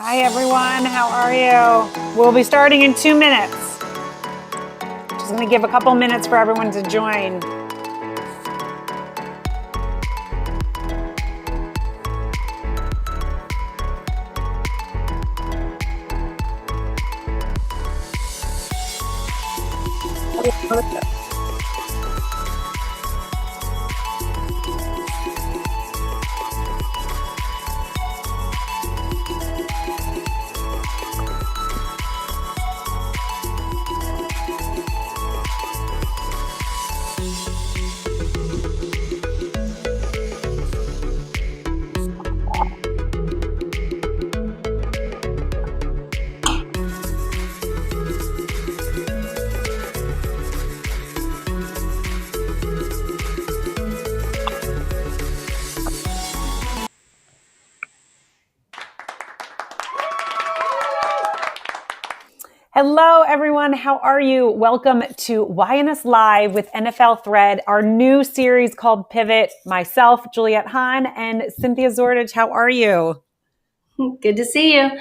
Hi, everyone. How are you? We'll be starting in 2 minutes. Just going to give a couple minutes for everyone to join. Hello, everyone. How are you? Welcome to YNS Live with NFL Thread, our new series called Pivot. Myself, Juliette Hahn, and Cynthia Zordich. How are you? Good to see you.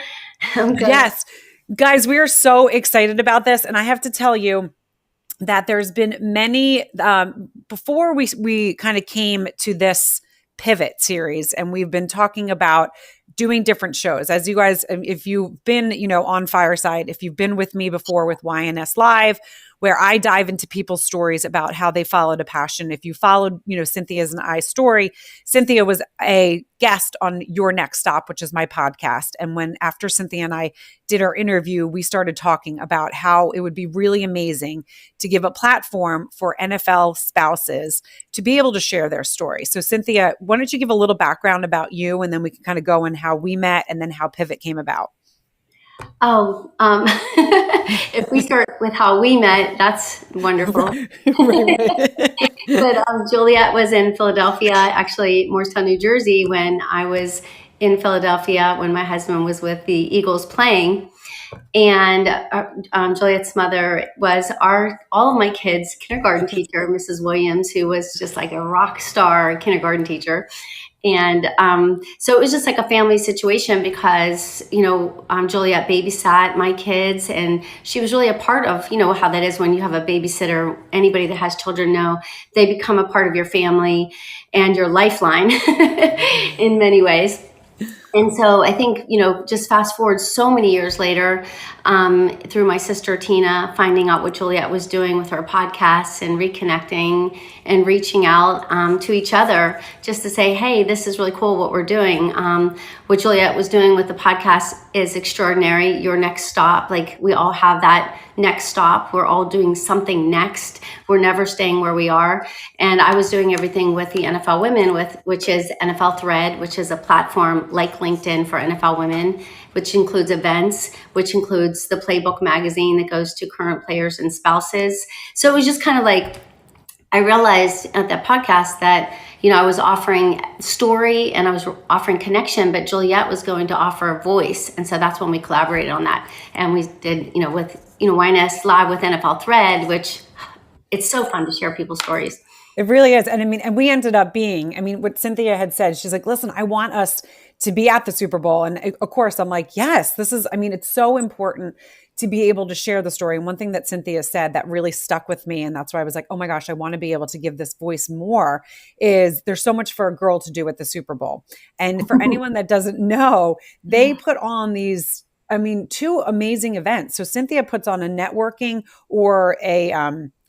I'm good. Yes. Guys, we are so excited about this. And I have to tell you that there's been many, before we kind of came to this Pivot series, and we've been talking about doing different shows. As you guys, if you've been, on Fireside, if you've been with me before with YNS Live, where I dive into people's stories about how they followed a passion. If you followed, Cynthia's and I's story, Cynthia was a guest on Your Next Stop, which is my podcast. And after Cynthia and I did our interview, we started talking about how it would be really amazing to give a platform for NFL spouses to be able to share their story. So Cynthia, why don't you give a little background about you, and then we can kind of go in how we met and then how Pivot came about. If we start with how we met, that's wonderful. But Juliette was in Philadelphia, actually Morristown, New Jersey, when I was in Philadelphia when my husband was with the Eagles playing. And Juliette's mother was all of my kids' kindergarten teacher, Mrs. Williams, who was just like a rock star kindergarten teacher. And so it was just like a family situation because, Juliette babysat my kids, and she was really a part of, how that is when you have a babysitter. Anybody that has children know they become a part of your family and your lifeline in many ways. And so I think, just fast forward so many years later, through my sister Tina, finding out what Juliette was doing with her podcasts and reconnecting and reaching out to each other just to say, hey, this is really cool what we're doing. What Juliette was doing with the podcast is extraordinary. Your next stop, like we all have that next stop. We're all doing something next. We're never staying where we are. And I was doing everything with the NFL women, which is NFL Thread, which is a platform like LinkedIn for NFL women, which includes events, which includes the Playbook magazine that goes to current players and spouses. So it was just kind of like, I realized at that podcast that, I was offering story and I was offering connection, but Juliette was going to offer a voice. And so that's when we collaborated on that. And we did, with, YNS Live with NFL Thread, which it's so fun to share people's stories. It really is. And and we ended up being, what Cynthia had said, she's like, listen, I want us to be at the Super Bowl. And of course, I'm like, yes, this is, it's so important to be able to share the story. And one thing that Cynthia said that really stuck with me, and that's why I was like, oh my gosh, I want to be able to give this voice more, is there's so much for a girl to do at the Super Bowl. And for anyone that doesn't know, they put on these, two amazing events. So Cynthia puts on a networking or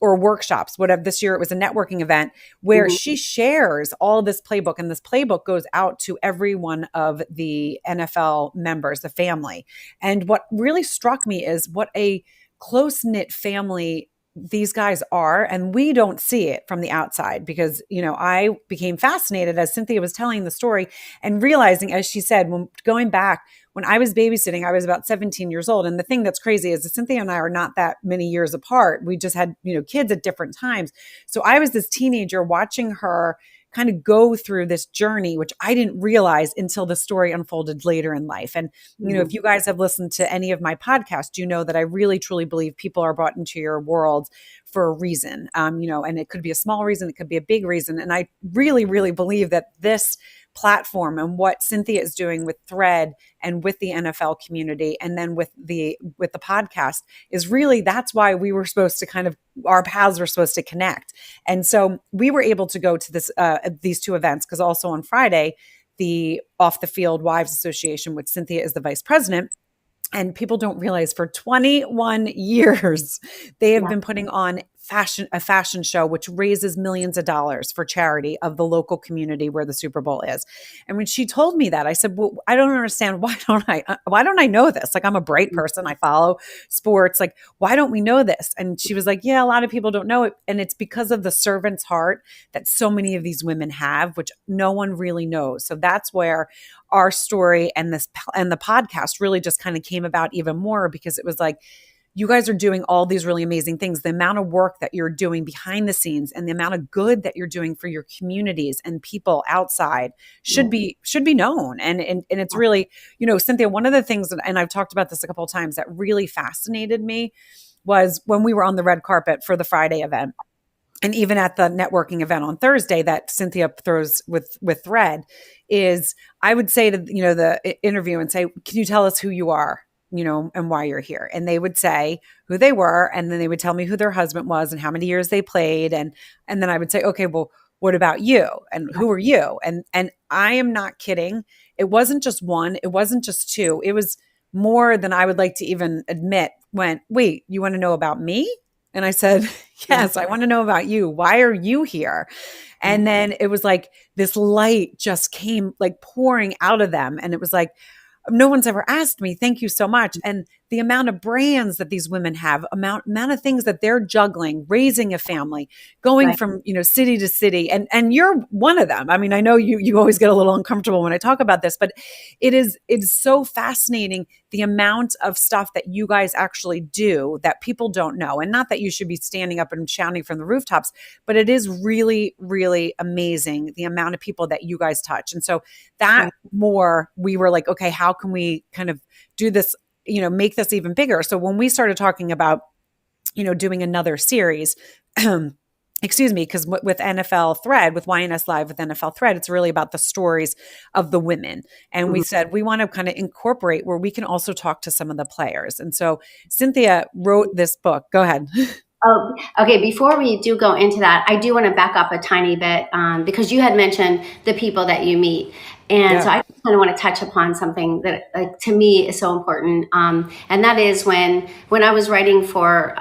or workshops, whatever. This year it was a networking event where she shares all this playbook, and this playbook goes out to every one of the NFL members, the family. And what really struck me is what a close-knit family these guys are, and we don't see it from the outside because, I became fascinated as Cynthia was telling the story and realizing, as she said, when going back, when I was babysitting, I was about 17 years old. And the thing that's crazy is that Cynthia and I are not that many years apart. We just had, kids at different times. So I was this teenager watching her kind of go through this journey, which I didn't realize until the story unfolded later in life. And, if you guys have listened to any of my podcasts, you know that I really, truly believe people are brought into your world for a reason, and it could be a small reason, it could be a big reason. And I really, really believe that this platform and what Cynthia is doing with Thread and with the NFL community, and then with the podcast, is really, that's why we were supposed to kind of, our paths were supposed to connect. And so we were able to go to these two events, because also on Friday, the Off the Field Wives Association, which Cynthia is the vice president. And people don't realize, for 21 years, they have been putting on a fashion show, which raises millions of dollars for charity of the local community where the Super Bowl is. And when she told me that, I said, well, I don't understand. Why don't I know this? Like, I'm a bright person. I follow sports. Like, why don't we know this? And she was like, yeah, a lot of people don't know it. And it's because of the servant's heart that so many of these women have, which no one really knows. So that's where our story and the podcast really just kind of came about even more, because it was like, you guys are doing all these really amazing things. The amount of work that you're doing behind the scenes and the amount of good that you're doing for your communities and people outside should be known. And it's really, Cynthia, one of the things, and I've talked about this a couple of times, that really fascinated me was when we were on the red carpet for the Friday event. And even at the networking event on Thursday that Cynthia throws with Thread, is I would say to, the interview and say, can you tell us who you are, and why you're here? And they would say who they were. And then they would tell me who their husband was and how many years they played. And then I would say, okay, well, what about you? And who are you? And I am not kidding. It wasn't just one. It wasn't just two. It was more than I would like to even admit. Wait, you want to know about me? And I said, yes, I want to know about you. Why are you here? And then it was like this light just came like pouring out of them. And it was like, no one's ever asked me, thank you so much. And the amount of brands that these women have, amount of things that they're juggling, raising a family, going from, city to city. And you're one of them. I mean, I know you always get a little uncomfortable when I talk about this, but it's so fascinating, the amount of stuff that you guys actually do that people don't know. And not that you should be standing up and shouting from the rooftops, but it is really, really amazing, the amount of people that you guys touch. And so that more, we were like, okay, how can we kind of do this, make this even bigger? So when we started talking about, doing another series, excuse me, because with NFL Thread, with YNS Live, with NFL Thread, it's really about the stories of the women. And we said, we want to kind of incorporate where we can also talk to some of the players. And so Cynthia wrote this book. Go ahead. Oh, okay. Before we do go into that, I do want to back up a tiny bit, because you had mentioned the people that you meet. And so I just kind of want to touch upon something that, like, to me is so important. And that is when I was writing for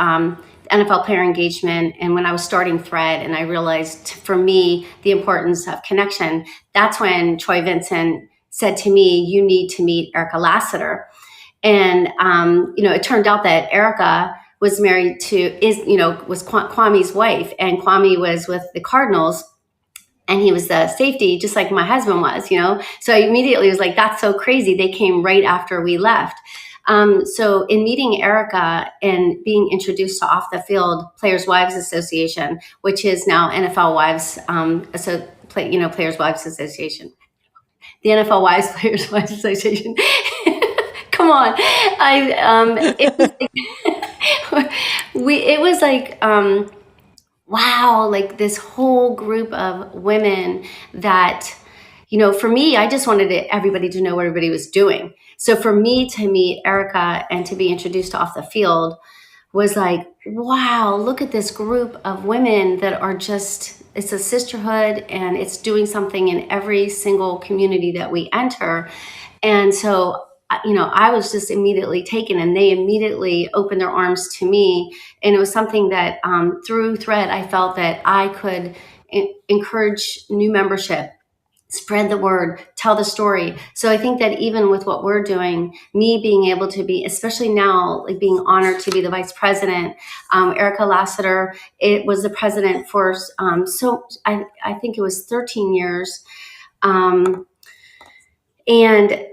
NFL player engagement, and when I was starting Thread, and I realized, for me, the importance of connection, that's when Troy Vincent said to me, you need to meet Erica Lassiter. And, it turned out that Erica was married was Kwame's wife, and Kwame was with the Cardinals, and he was the safety, just like my husband was, So I immediately was like, that's so crazy. They came right after we left. So in meeting Erica and being introduced to Off the Field Players Wives Association, which is now NFL Wives, Players Wives Association, the NFL Wives Players Wives Association. Come on, it was like wow, like this whole group of women that, for me, I just wanted everybody to know what everybody was doing. So for me to meet Erica and to be introduced to Off the Field was like, wow, look at this group of women that are just, it's a sisterhood, and it's doing something in every single community that we enter. And so I was just immediately taken, and they immediately opened their arms to me. And it was something that through Thread, I felt that I could encourage new membership, spread the word, tell the story. So I think that even with what we're doing, me being able to be, especially now, like being honored to be the vice president, Erica Lassiter, it was the president for, I think it was 13 years. And,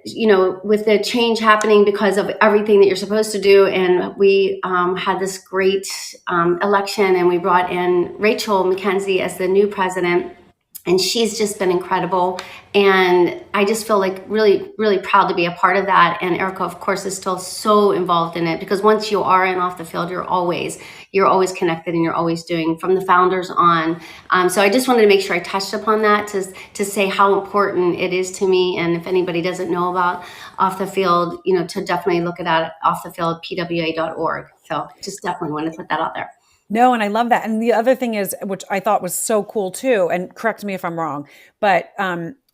with the change happening because of everything that you're supposed to do. And we had this great election, and we brought in Rachel McKenzie as the new president. and she's just been incredible. And I just feel like really, really proud to be a part of that. And Erica, of course, is still so involved in it, because once you are in off the field, you're always connected, and you're always doing from the founders on. So I just wanted to make sure I touched upon that to say how important it is to me. And if anybody doesn't know about off the field, to definitely look at that, offthefieldpwa.org. So just definitely want to put that out there. No, and I love that. And the other thing is, which I thought was so cool too, and correct me if I'm wrong, but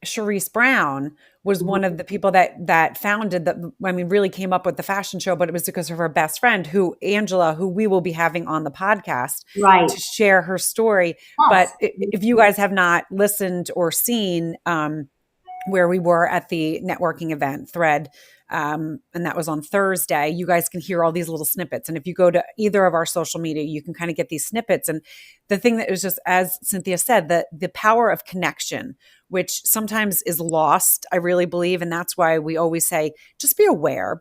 Charisse Brown was one of the people that founded that. I mean, really came up with the fashion show, but it was because of her best friend, Angela, who we will be having on the podcast Right. to share her story. Yes. But if you guys have not listened or seen where we were at the networking event Thread, and that was on Thursday, you guys can hear all these little snippets. And if you go to either of our social media, you can kind of get these snippets. And the thing that is just, as Cynthia said, the power of connection, which sometimes is lost, I really believe. And that's why we always say, just be aware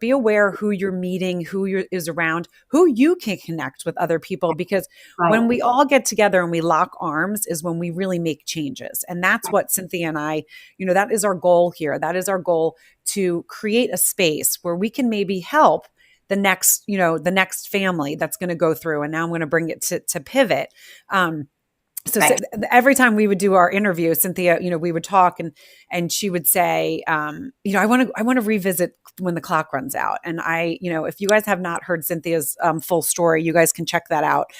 who you're meeting, is around, who you can connect with other people. Because when we all get together and we lock arms is when we really make changes. And that's what Cynthia and I, that is our goal here. That is our goal, to create a space where we can maybe help the next family that's going to go through. And now I'm going to bring it to pivot. So every time we would do our interview, Cynthia, we would talk and she would say, I want to revisit when the clock runs out. And if you guys have not heard Cynthia's full story, you guys can check that out.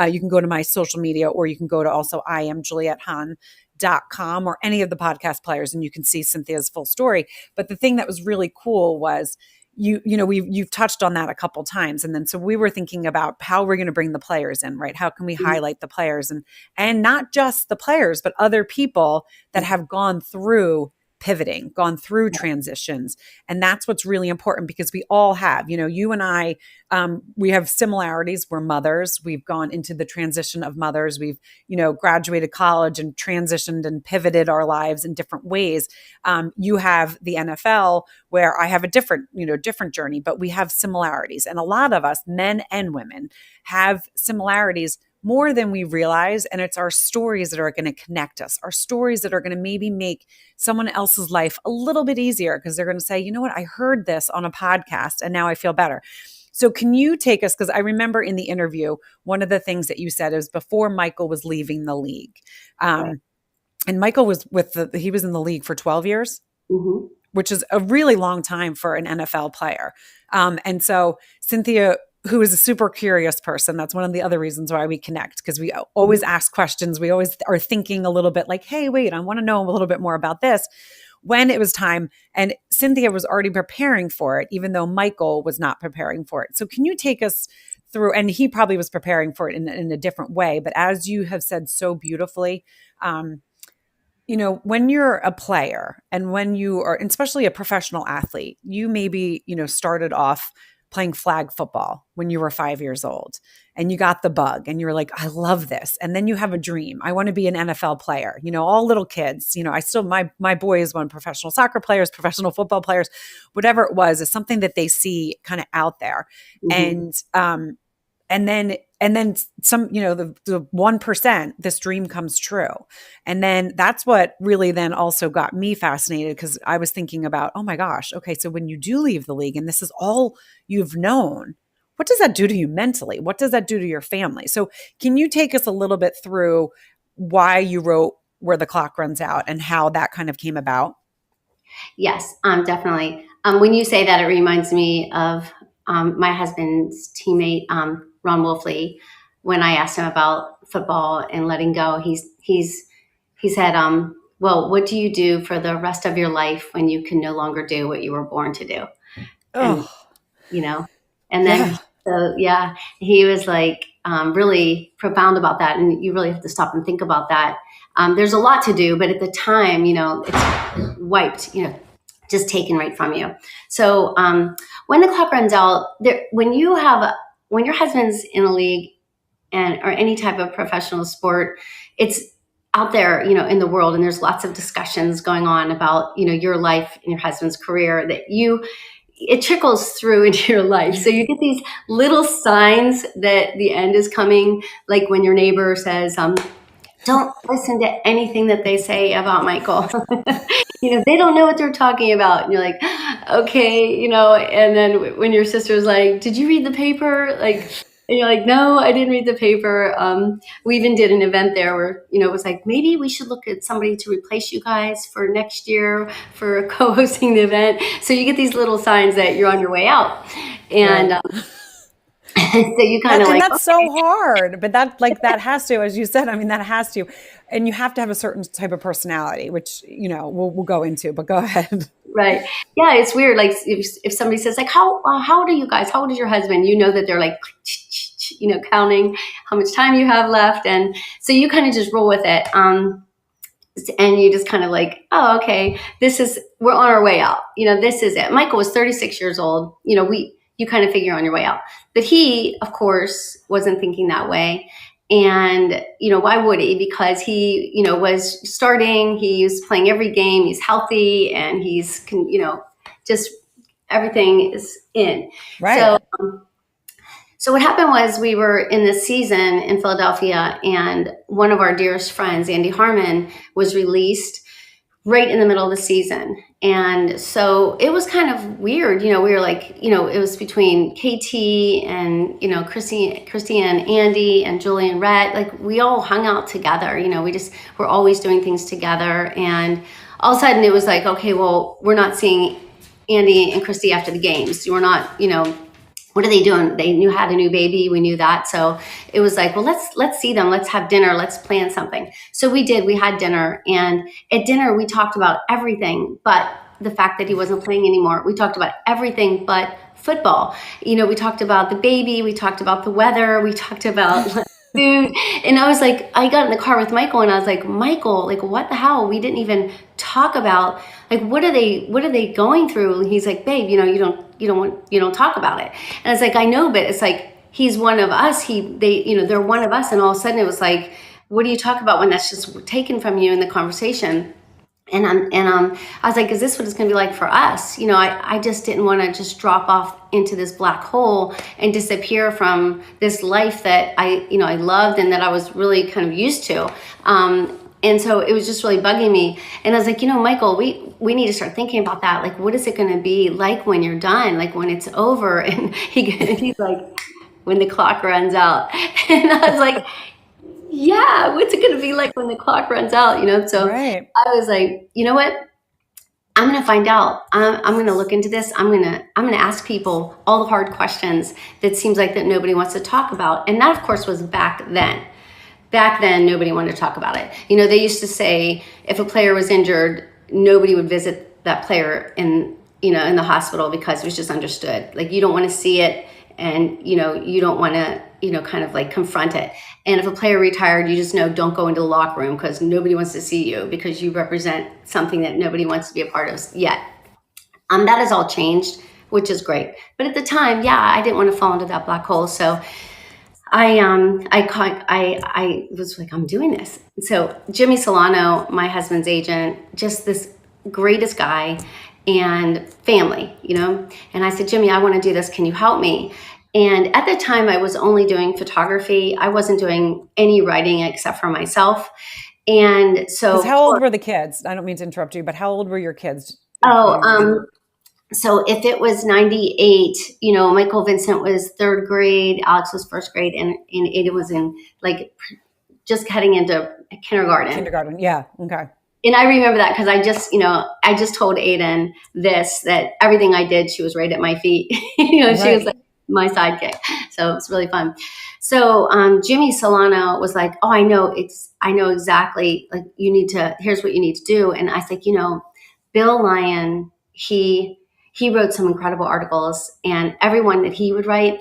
You can go to my social media, or you can go to also IamJulietteHahn.com or any of the podcast players, and you can see Cynthia's full story. But the thing that was really cool was, you've touched on that a couple times. And then, so we were thinking about how we're going to bring the players in, right? How can we highlight the players, and not just the players, but other people that have gone through pivoting, gone through transitions. And that's what's really important, because we all have, you and I, we have similarities. We're mothers. We've gone into the transition of mothers. We've, graduated college and transitioned and pivoted our lives in different ways. You have the NFL, where I have a different journey, but we have similarities. And a lot of us, men and women, have similarities more than we realize. And it's our stories that are going to connect us, our stories that are going to maybe make someone else's life a little bit easier, because they're going to say, you know what, I heard this on a podcast and now I feel better. So can you take us, because I remember in the interview, one of the things that you said is before Michael was leaving the league. And Michael was he was in the league for 12 years, which is a really long time for an NFL player. And so Cynthia, who is a super curious person, that's one of the other reasons why we connect, because we always ask questions. We always are thinking a little bit like, hey, wait, I want to know a little bit more about this. When it was time, and Cynthia was already preparing for it, even though Michael was not preparing for it. So can you take us through, and he probably was preparing for it in a different way, but as you have said so beautifully, when you're a player and when you are, especially a professional athlete, you maybe, started off playing flag football when you were 5 years old and you got the bug and you're like, I love this. And then you have a dream. I want to be an NFL player. All little kids, I still, my boys want professional soccer players, professional football players, whatever it was, is something that they see kind of out there. And then some, the 1%, this dream comes true. And then that's what really then also got me fascinated, because I was thinking about, oh my gosh, okay, so when you do leave the league and this is all you've known, what does that do to you mentally? What does that do to your family? So can you take us a little bit through why you wrote Where the Clock Runs Out and how that kind of came about? Yes, definitely. When you say that, it reminds me of my husband's teammate, Ron Wolfley. When I asked him about football and letting go, he said, well, what do you do for the rest of your life when you can no longer do what you were born to do? And, and then, he was like, really profound about that. And you really have to stop and think about that. There's a lot to do, but at the time, it's wiped, just taken right from you. So when the clock runs out, when your husband's in a league or any type of professional sport, it's out there, in the world, and there's lots of discussions going on about, your life and your husband's career that it trickles through into your life. So you get these little signs that the end is coming, like when your neighbor says, don't listen to anything that they say about Michael. They don't know what they're talking about. And you're like, okay, and then when your sister's like, did you read the paper? And you're like, no, I didn't read the paper. We even did an event there where, it was like, maybe we should look at somebody to replace you guys for next year for co-hosting the event. So you get these little signs that you're on your way out. And Right. so you kind of And like, that's so hard, but that has to, as you said, I mean, that has to, and you have to have a certain type of personality, which, we'll go into, but go ahead. right. Yeah, it's weird. Like if somebody says like, how old are you guys? How old is your husband? You know that they're like, counting how much time you have left. And so you kind of just roll with it. And you just kind of like, oh, okay, we're on our way out. This is it. Michael was 36 years old. You kind of figure on your way out. But he, of course, wasn't thinking that way. And, why would he? Because he, was starting, he was playing every game, he's healthy, and just everything is in. Right. So what happened was we were in this season in Philadelphia, and one of our dearest friends, Andy Harmon, was released right in the middle of the season. And so it was kind of weird. We were like, it was between KT and, Christy and Andy and Julie and Rhett. Like we all hung out together. We just were always doing things together. And all of a sudden it was like, okay, well, we're not seeing Andy and Christy after the games. We're not, what are they doing? They had a new baby. We knew that. So it was like, well, let's see them. Let's have dinner. Let's plan something. So we did. We had dinner. And at dinner, we talked about everything but the fact that he wasn't playing anymore. We talked about everything but football. We talked about the baby. We talked about the weather. We talked about food. And I was like, I got in the car with Michael and I was like, Michael, like, what the hell? We didn't even talk about, like, what are they going through? And he's like, babe, you don't talk about it. And I was like, I know, but it's like, he's one of us. They're one of us. And all of a sudden it was like, what do you talk about when that's just taken from you in the conversation? And I was like, is this what it's going to be like for us? I just didn't want to just drop off into this black hole and disappear from this life that I loved and that I was really kind of used to. And so it was just really bugging me. And I was like, Michael, we need to start thinking about that. Like, what is it going to be like when you're done? Like when it's over? And he's like, when the clock runs out. And I was like, yeah, what's it going to be like when the clock runs out? So Right. I was like, you know what? I'm going to find out. I'm going to look into this. I'm going to ask people all the hard questions that seems like that nobody wants to talk about. And that, of course, was back then. Back then, nobody wanted to talk about it. They used to say if a player was injured, nobody would visit that player in the hospital because it was just understood. Like you don't want to see it, and you don't want to kind of like confront it. And if a player retired, you just know don't go into the locker room because nobody wants to see you because you represent something that nobody wants to be a part of yet. That has all changed, which is great. But at the time, yeah, I didn't want to fall into that black hole. So I was like, I'm doing this. So Jimmy Solano, my husband's agent, just this greatest guy and family, and I said, Jimmy, I want to do this. Can you help me? And at the time I was only doing photography. I wasn't doing any writing except for myself. And so How old were the kids? I don't mean to interrupt you, but how old were your kids? So if it was 98, Michael Vincent was third grade, Alex was first grade, and Ada was in just heading into kindergarten. Yeah. Okay. And I remember that because I just told Aiden that everything I did, she was right at my feet. Right. She was like my sidekick. So it's really fun. So Jimmy Solano was like, oh, I know exactly, like here's what you need to do. And I was like, Bill Lyon, he wrote some incredible articles, and everyone that he would write,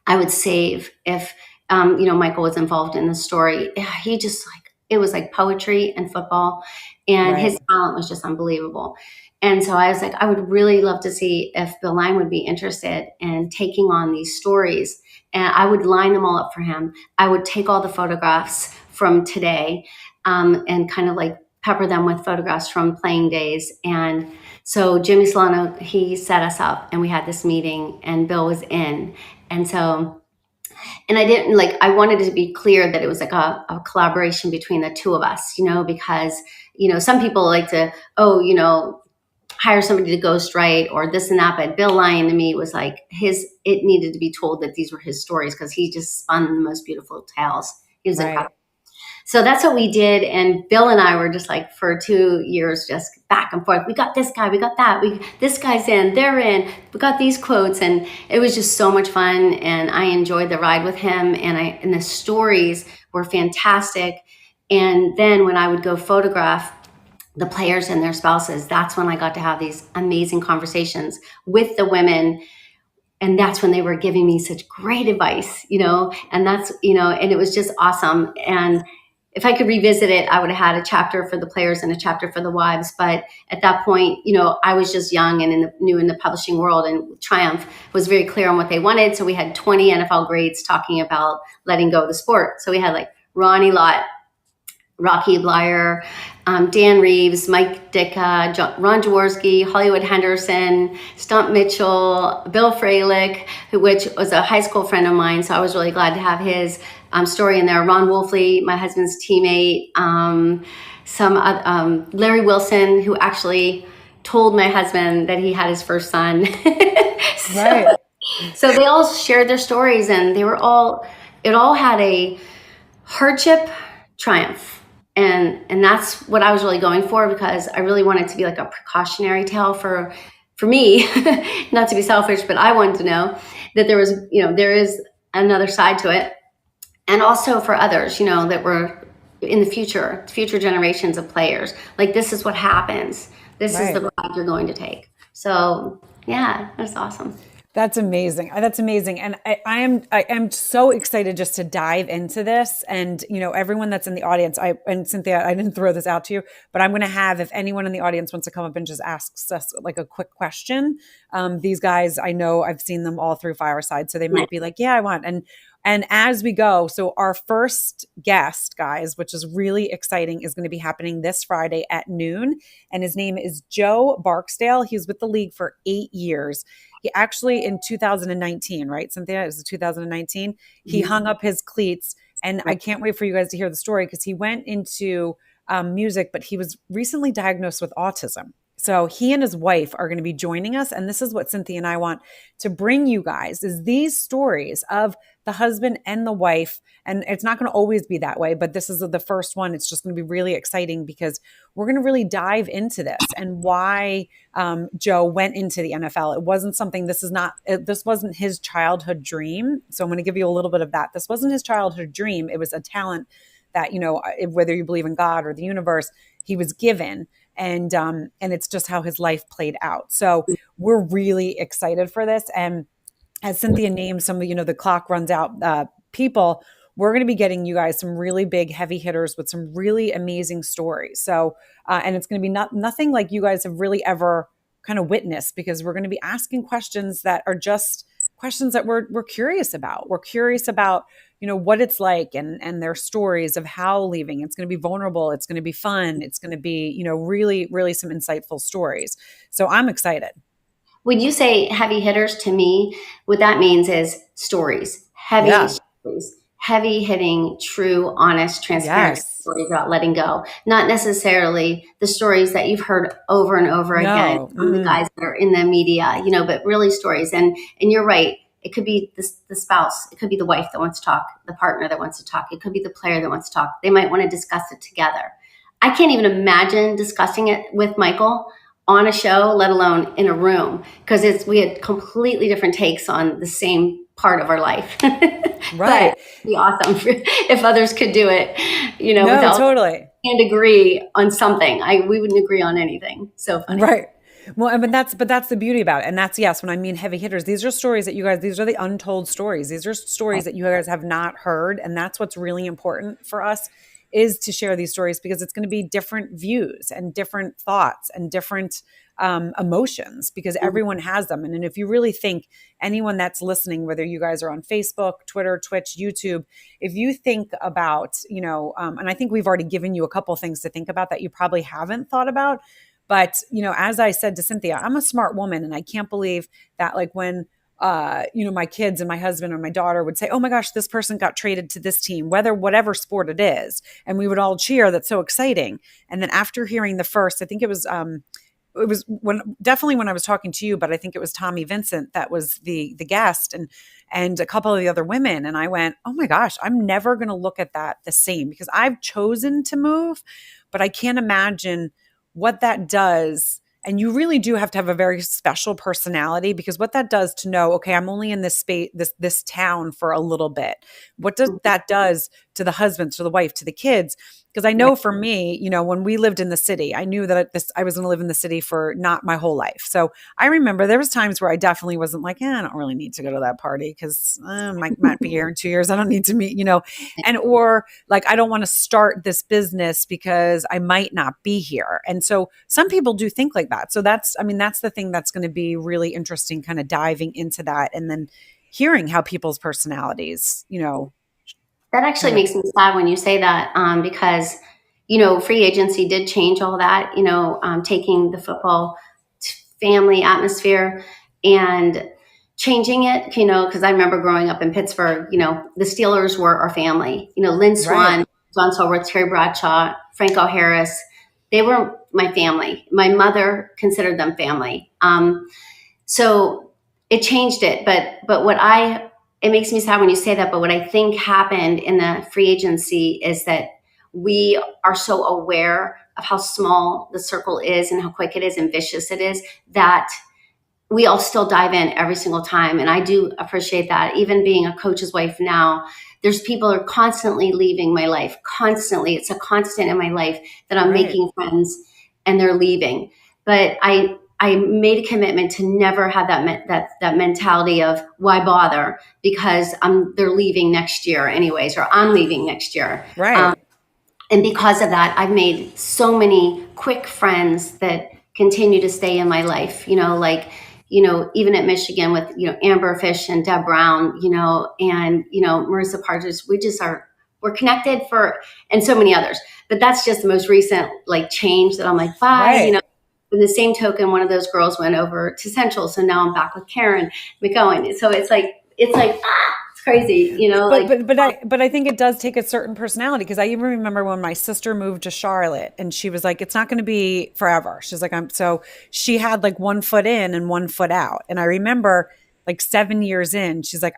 I would save if, Michael was involved in the story. He just it was like poetry and football, and his talent was just unbelievable. And so I was like, I would really love to see if Bill Lyon would be interested in taking on these stories. And I would line them all up for him. I would take all the photographs from today and kind of like pepper them with photographs from playing days. And so Jimmy Solano, he set us up and we had this meeting and Bill was in. And so And I didn't like, I wanted it to be clear that it was like a collaboration between the two of us, because, some people like to, oh, hire somebody to ghostwrite or this and that. But Bill Lyon to me was like it needed to be told that these were his stories because he just spun the most beautiful tales. He was Right. incredible. So that's what we did. And Bill and I were just like for 2 years, just back and forth. We got this guy, we got that. This guy's in, they're in, we got these quotes. And it was just so much fun. And I enjoyed the ride with him. And the stories were fantastic. And then when I would go photograph the players and their spouses, that's when I got to have these amazing conversations with the women. And that's when they were giving me such great advice, and and it was just awesome. And if I could revisit it, I would have had a chapter for the players and a chapter for the wives. But at that point, I was just young and new in the publishing world, and Triumph was very clear on what they wanted. So we had 20 NFL grades talking about letting go of the sport. So we had like Ronnie Lott, Rocky Blyer, Dan Reeves, Mike Ditka, Ron Jaworski, Hollywood Henderson, Stump Mitchell, Bill Freilich, which was a high school friend of mine. So I was really glad to have his story in there. Ron Wolfley, my husband's teammate, Larry Wilson, who actually told my husband that he had his first son. Right. So they all shared their stories, and it all had a hardship, triumph. And that's what I was really going for, because I really wanted to be like a precautionary tale for me, not to be selfish, but I wanted to know that there is another side to it. And also for others, that were in the future generations of players. Like, this is what happens. This is the ride you're going to take. So yeah, that's awesome. That's amazing. That's amazing. And I am so excited just to dive into this. And, everyone that's in the audience, and Cynthia, I didn't throw this out to you, but I'm going to have, if anyone in the audience wants to come up and just ask us like a quick question, these guys, I know I've seen them all through Fireside. So they might be like, yeah, I want. And as we go, so our first guest, guys, which is really exciting, is going to be happening this Friday at noon. And his name is Joe Barksdale. He's with the league for 8 years. He actually, in 2019, right, Cynthia? It was 2019. He hung up his cleats. And I can't wait for you guys to hear the story, because he went into music, but he was recently diagnosed with autism. So he and his wife are going to be joining us. And this is what Cynthia and I want to bring you guys, is these stories of the husband and the wife. And it's not going to always be that way, but this is the first one. It's just going to be really exciting, because we're going to really dive into this and why Joe went into the NFL. It wasn't something, this wasn't his childhood dream. So I'm going to give you a little bit of that. This wasn't his childhood dream. It was a talent that, whether you believe in God or the universe, he was given. And it's just how his life played out. So we're really excited for this. And as Cynthia named some of, the clock runs out people, we're going to be getting you guys some really big heavy hitters with some really amazing stories. So, and it's going to be nothing like you guys have really ever kind of witnessed, because we're going to be asking questions that are just questions that we're curious about. We're curious about, what it's like, and their stories of how leaving. It's going to be vulnerable. It's going to be fun. It's going to be, really, really some insightful stories. So I'm excited. When you say heavy hitters, to me, what that means is stories, stories, heavy hitting, true, honest, transparent stories about letting go. Not necessarily the stories that you've heard over and over again from the guys that are in the media, but really stories. And you're right. It could be the spouse. It could be the wife that wants to talk, the partner that wants to talk. It could be the player that wants to talk. They might want to discuss it together. I can't even imagine discussing it with Michael on a show, let alone in a room, because we had completely different takes on the same part of our life. Right. But it'd be awesome if others could do it, no, without totally. And agree on something. We wouldn't agree on anything. So funny. Right. Well, but that's the beauty about it. And that's, yes, when I mean heavy hitters, these are stories that you guys, these are the untold stories. These are stories that you guys have not heard. And that's what's really important for us, is to share these stories, because it's going to be different views and different thoughts and different emotions, because everyone has them. And if you really think, anyone that's listening, whether you guys are on Facebook, Twitter, Twitch, YouTube, if you think about, and I think we've already given you a couple things to think about that you probably haven't thought about. But, as I said to Cynthia, I'm a smart woman, and I can't believe that, like, when my kids and my husband or my daughter would say, oh my gosh, this person got traded to this team, whatever sport it is. And we would all cheer. That's so exciting. And then after hearing the first, I think it was definitely when I was talking to you, but I think it was Tommy Vincent that was the guest and a couple of the other women. And I went, oh my gosh, I'm never going to look at that the same because I've chosen to move, but I can't imagine what that does. And you really do have to have a very special personality because what that does to know, okay, I'm only in this space, this town for a little bit. What does that does to the husband, to the wife, to the kids? Because I know Right. for me, when we lived in the city, I knew that I was going to live in the city for not my whole life. So I remember there was times where I definitely wasn't like, I don't really need to go to that party because might be here in 2 years. I don't need to meet, and or like I don't want to start this business because I might not be here. And so some people do think like that. So that's the thing that's going to be really interesting, kind of diving into that and then hearing how people's personalities, That actually kind of makes me sad when you say that, because free agency did change all that. Taking the football family atmosphere and changing it. Because I remember growing up in Pittsburgh. The Steelers were our family. Lynn right, Swan, John Solworth, Terry Bradshaw, Franco Harris. They were my family. My mother considered them family. So it changed it, but it makes me sad when you say that. But what I think happened in the free agency is that we are so aware of how small the circle is and how quick it is and vicious it is that we all still dive in every single time. And I do appreciate that. Even being a coach's wife now, there's people who are constantly leaving my life. Constantly. It's a constant in my life that I'm right, making friends and they're leaving. But I made a commitment to never have that mentality of why bother because they're leaving next year anyways, or I'm leaving next year. right, And because of that, I've made so many quick friends that continue to stay in my life, even at Michigan with, Amber Fish and Deb Brown, and, Marissa Partridge, we're connected and so many others, but that's just the most recent change that I'm like, bye, right. In the same token, one of those girls went over to Central. So now I'm back with Karen McGowan. So it's crazy, But I think it does take a certain personality because I even remember when my sister moved to Charlotte and she was like, it's not going to be forever. She's like, so she had like 1 foot in and 1 foot out. And I remember like 7 years in, she's like,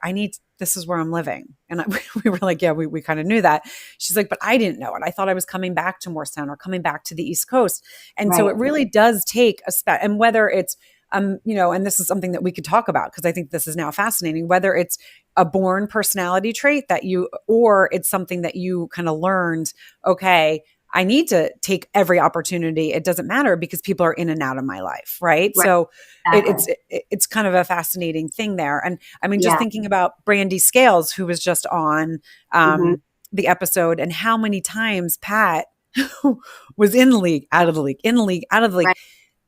this is where I'm living. And we were like, yeah, we kind of knew that. She's like, but I didn't know it. I thought I was coming back to Morristown or coming back to the East Coast. And so right, it really does take and whether it's, and this is something that we could talk about because I think this is now fascinating, whether it's a born personality trait or it's something that you kind of learned, okay, I need to take every opportunity. It doesn't matter because people are in and out of my life. Right. right, So exactly. it's kind of a fascinating thing there. And I mean, just Yeah. thinking about Brandy Scales, who was just on Hmm. the episode and how many times Pat was in the league, out of the league, in the league, out of the league. Right,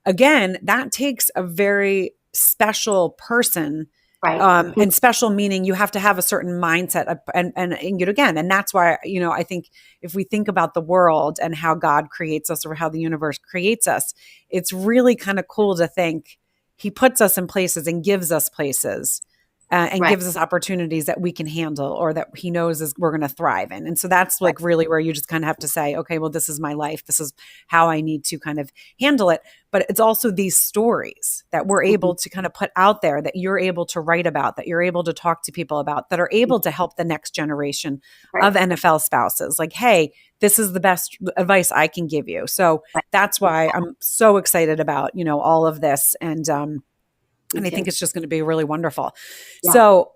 Again, that takes a very special person. right. And special meaning you have to have a certain mindset and again, and that's why, I think if we think about the world and how God creates us or how the universe creates us, it's really kind of cool to think he puts us in places and gives us places and Right, gives us opportunities that we can handle or that he knows is we're going to thrive in. And so that's right. like really where you just kind of have to say, okay, well, this is my life. This is how I need to kind of handle it. But it's also these stories that we're Mhm. able to kind of put out there that you're able to write about, that you're able to talk to people about, that are able to help the next generation Right, of NFL spouses. Like, hey, this is the best advice I can give you. So right. that's why I'm so excited about, all of this. Me And I think too. it's just going to be really wonderful. Yeah. So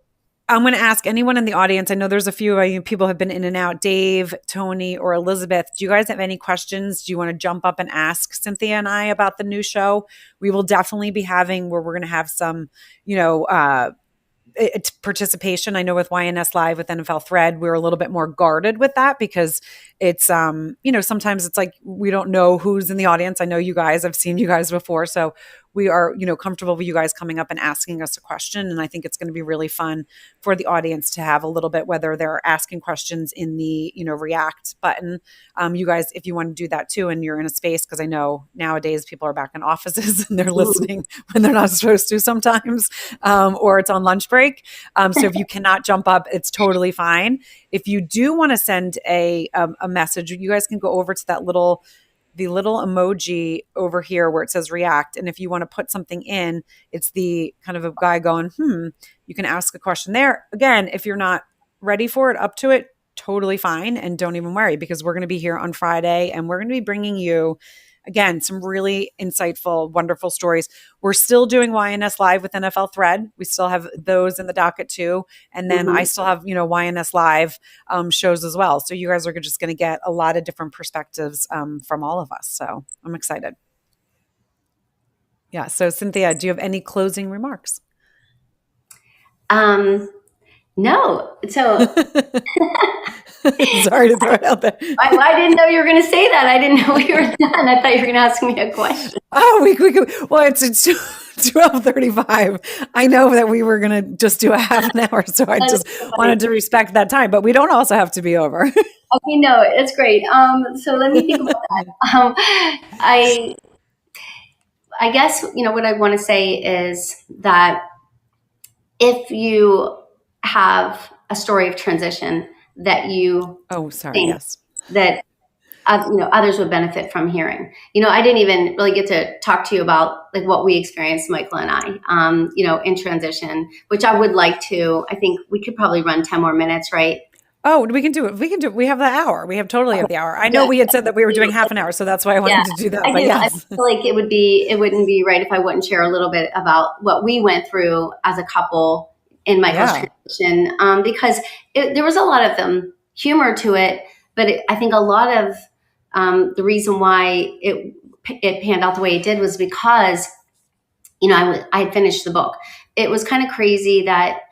I'm going to ask anyone in the audience. I know there's a few people have been in and out. Dave, Tony, or Elizabeth. Do you guys have any questions? Do you want to jump up and ask Cynthia and I about the new show? We will definitely be having where we're going to have some, participation. I know with YNS Live with NFL Thread, we're a little bit more guarded with that because it's, sometimes it's like, we don't know who's in the audience. I know you guys, I've seen you guys before. So we are, comfortable with you guys coming up and asking us a question. And I think it's going to be really fun for the audience to have a little bit, whether they're asking questions in the, react button. You guys, if you want to do that too, and you're in a space, because I know nowadays people are back in offices and they're listening when they're not supposed to sometimes, or it's on lunch break. So if you cannot jump up, it's totally fine. If you do want to send a message, you guys can go over to the little emoji over here where it says react. And if you want to put something in, it's the kind of a guy going, you can ask a question there. Again, if you're not ready for it, up to it, totally fine. And don't even worry, because we're going to be here on Friday and we're going to be bringing you, again, some really insightful, wonderful stories. We're still doing YNS Live with NFL Thread. We still have those in the docket too. And then I still have, YNS Live shows as well. So you guys are just going to get a lot of different perspectives from all of us. So I'm excited. Yeah. So Cynthia, do you have any closing remarks? No. So sorry to throw it out there. I didn't know you were going to say that. I didn't know we were done. I thought you were going to ask me a question. Oh, well, it's 12:35. I know that we were going to just do a half an hour, so I just wanted to respect that time. But we don't also have to be over. Okay, no, it's great. So let me think about that. I guess, what I want to say is that if you have a story of transition that you think that others would benefit from hearing. I didn't even really get to talk to you about like what we experienced, Michael and I, in transition, which I would like to. I think we could probably run 10 more minutes, right? Oh, we can do it. We have the hour. We have the hour. I know we had said that we were doing half an hour, so that's why I wanted to do that. But yes. I feel like it wouldn't be right if I wouldn't share a little bit about what we went through as a couple in Michael's transition, because there was a lot of humor to it, but I think a lot of the reason why it panned out the way it did was because, I had finished the book. It was kind of crazy that,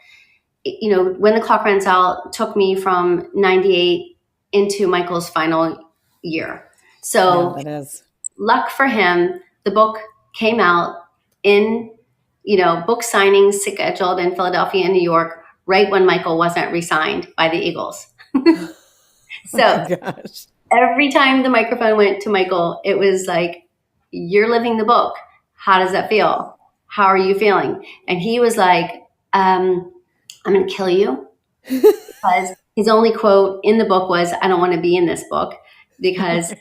when the clock runs out, took me from 98 into Michael's final year. So that is luck for him. The book came out in, book signing scheduled in Philadelphia and New York, right when Michael wasn't re-signed by the Eagles. So every time the microphone went to Michael, it was like, you're living the book. How does that feel? How are you feeling? And he was like, I'm going to kill you. Because his only quote in the book was, I don't want to be in this book, because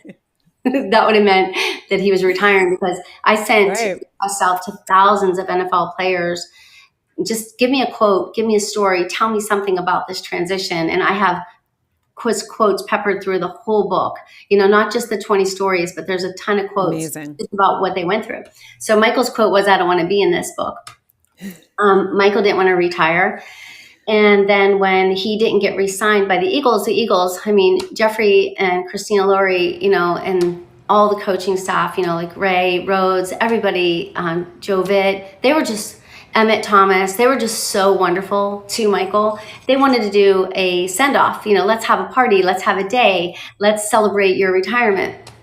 that would have meant that he was retiring, because I sent us out to thousands of NFL players. Just give me a quote, give me a story, tell me something about this transition. And I have quotes peppered through the whole book, not just the 20 stories, but there's a ton of quotes about what they went through. So Michael's quote was, I don't want to be in this book. Michael didn't want to retire. And then when he didn't get re-signed by the Eagles, Jeffrey and Christina Laurie, and all the coaching staff, like Ray, Rhodes, everybody, Joe Vitt, they were just, Emmett Thomas, they were just so wonderful to Michael. They wanted to do a send-off, let's have a party, let's have a day, let's celebrate your retirement.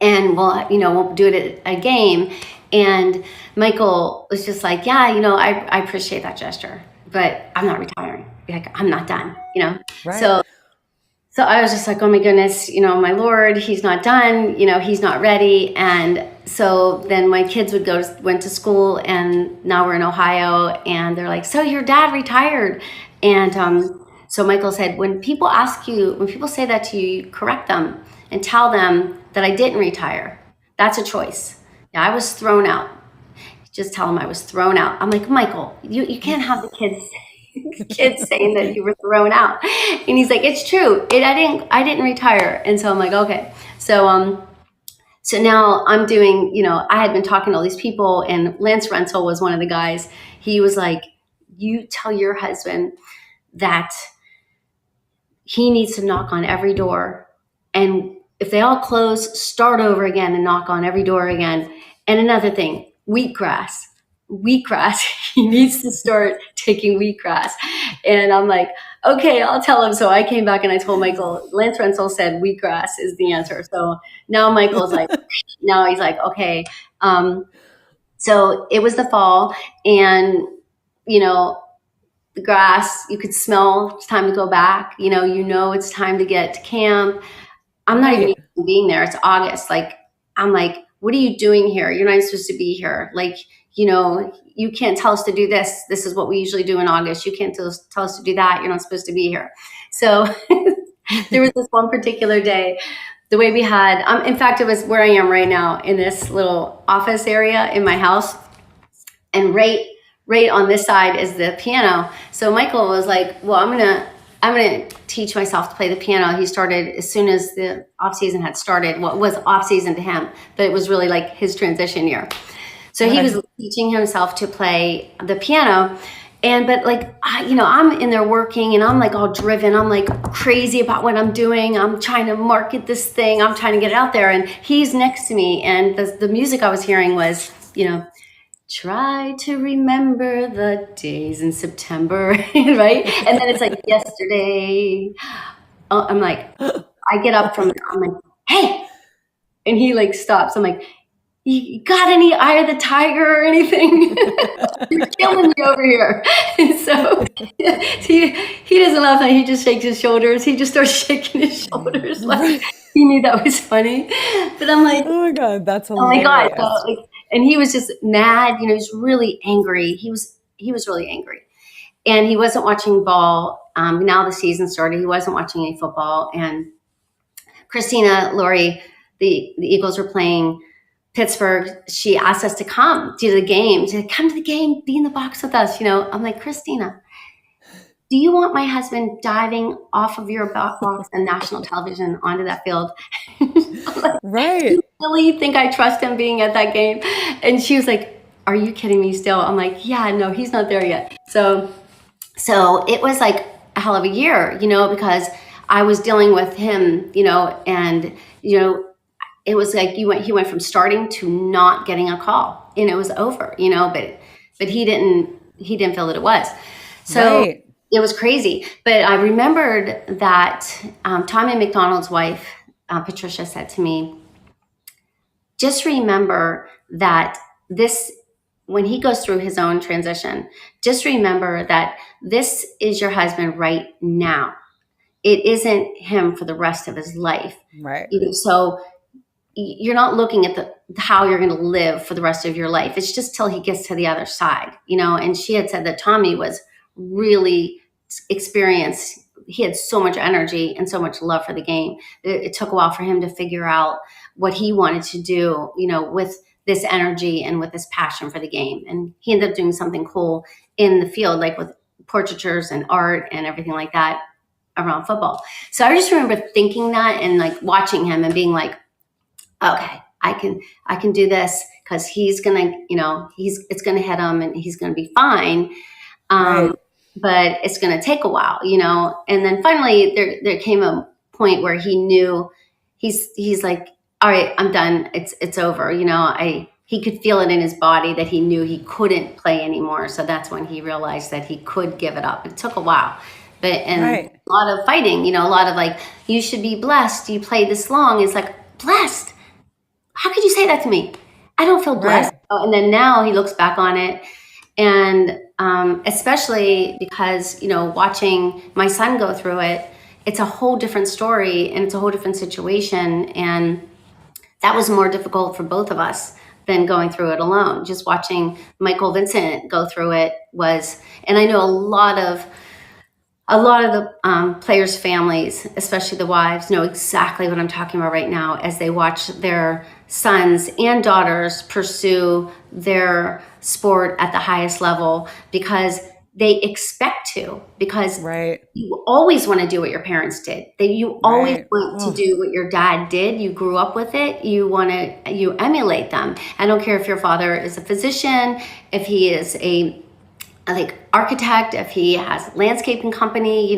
And we'll do it at a game. And Michael was just like, I appreciate that gesture, but I'm not retiring. Like, I'm not done, Right. So I was just like, oh my goodness, my Lord, he's not done, he's not ready. And so then my kids went to school, and now we're in Ohio, and they're like, so your dad retired. And so Michael said, when people say that to you, correct them and tell them that I didn't retire. That's a choice. Yeah, I was thrown out. Just tell them I was thrown out. I'm like, Michael, you can't have the kids saying that you were thrown out. And he's like, it's true. I didn't retire. And so I'm like, okay. So now I'm doing, I had been talking to all these people, and Lance Rensel was one of the guys. He was like, you tell your husband that he needs to knock on every door. And if they all close, start over again and knock on every door again. And another thing, wheatgrass. He needs to start taking wheatgrass. And I'm like, Okay, I'll tell him. So I came back and I told Michael, Lance Rensel said wheatgrass is the answer. So now Michael's like, now he's like, okay. So it was the fall, and, you know, the grass, you could smell it's time to go back. It's time to get to camp. I'm not even Right. being there. It's August. Like, I'm like, what are you doing here? You're not supposed to be here. Like, you can't tell us to do this. This is what we usually do in August. You can't tell us to do that. You're not supposed to be here. So there was this one particular day, the way we had, in fact, it was where I am right now in this little office area in my house. And right on this side is the piano. So Michael was like, well, I'm gonna teach myself to play the piano. He started as soon as the off season had started. Well, it was off season to him, but it was really like his transition year. So he was teaching himself to play the piano. But like, I'm in there working and I'm like all driven. I'm like crazy about what I'm doing. I'm trying to market this thing. I'm trying to get it out there. And he's next to me. And the music I was hearing was, try to remember the days in September, right? And then it's like yesterday. I'm like, I get up from, I'm like, hey, and he like stops. I'm like, you got any Eye of the Tiger or anything? You're killing me over here. And so he doesn't laugh. He just shakes his shoulders. He just starts shaking his shoulders like he knew that was funny. But I'm like, oh my God, that's oh my hilarious. God. So, like, and he was just mad. He's really angry. He was really angry. And he wasn't watching ball. Now the season started. He wasn't watching any football. And Christina Laurie, the Eagles were playing Pittsburgh. She asked us to come to the game. She said, come to the game, be in the box with us. I'm like, Christina, do you want my husband diving off of your box on national television onto that field? Like, right. do you really think I trust him being at that game? And she was like, are you kidding me still? I'm like, yeah, no, he's not there yet. So it was like a hell of a year, because I was dealing with him, and, it was like he went from starting to not getting a call, and it was over, but he didn't feel that it was. So it was crazy. But I remembered that Tommy McDonald's wife, Patricia, said to me, just remember that when he goes through his own transition, just remember that this is your husband right now. It isn't him for the rest of his life. Right. So you're not looking at how you're going to live for the rest of your life. It's just till he gets to the other side, and she had said that Tommy was really experienced. He had so much energy and so much love for the game. It took a while for him to figure out what he wanted to do, with this energy and with this passion for the game. And he ended up doing something cool in the field, like with portraitures and art and everything like that around football. So I just remember thinking that and like watching him and being like, okay, I can do this because he's gonna, it's gonna hit him and he's gonna be fine. But it's gonna take a while, And then finally, there came a point where he knew he's like, all right, I'm done. It's over. He could feel it in his body that he knew he couldn't play anymore. So that's when he realized that he could give it up. It took a while, a lot of fighting. A lot of like, you should be blessed. You played this long. It's like, blessed. How could you say that to me? I don't feel blessed. And then now he looks back on it, and especially because, watching my son go through it, it's a whole different story and it's a whole different situation. And that was more difficult for both of us than going through it alone. Just watching Michael Vincent go through it was, and I know a lot of the players' families, especially the wives, know exactly what I'm talking about right now as they watch their sons and daughters pursue their sport at the highest level because they expect to, because you always want to do what your parents did. You always want to do what your dad did. You grew up with it. You emulate them. I don't care if your father is a physician, if he is a architect, if he has a landscaping company,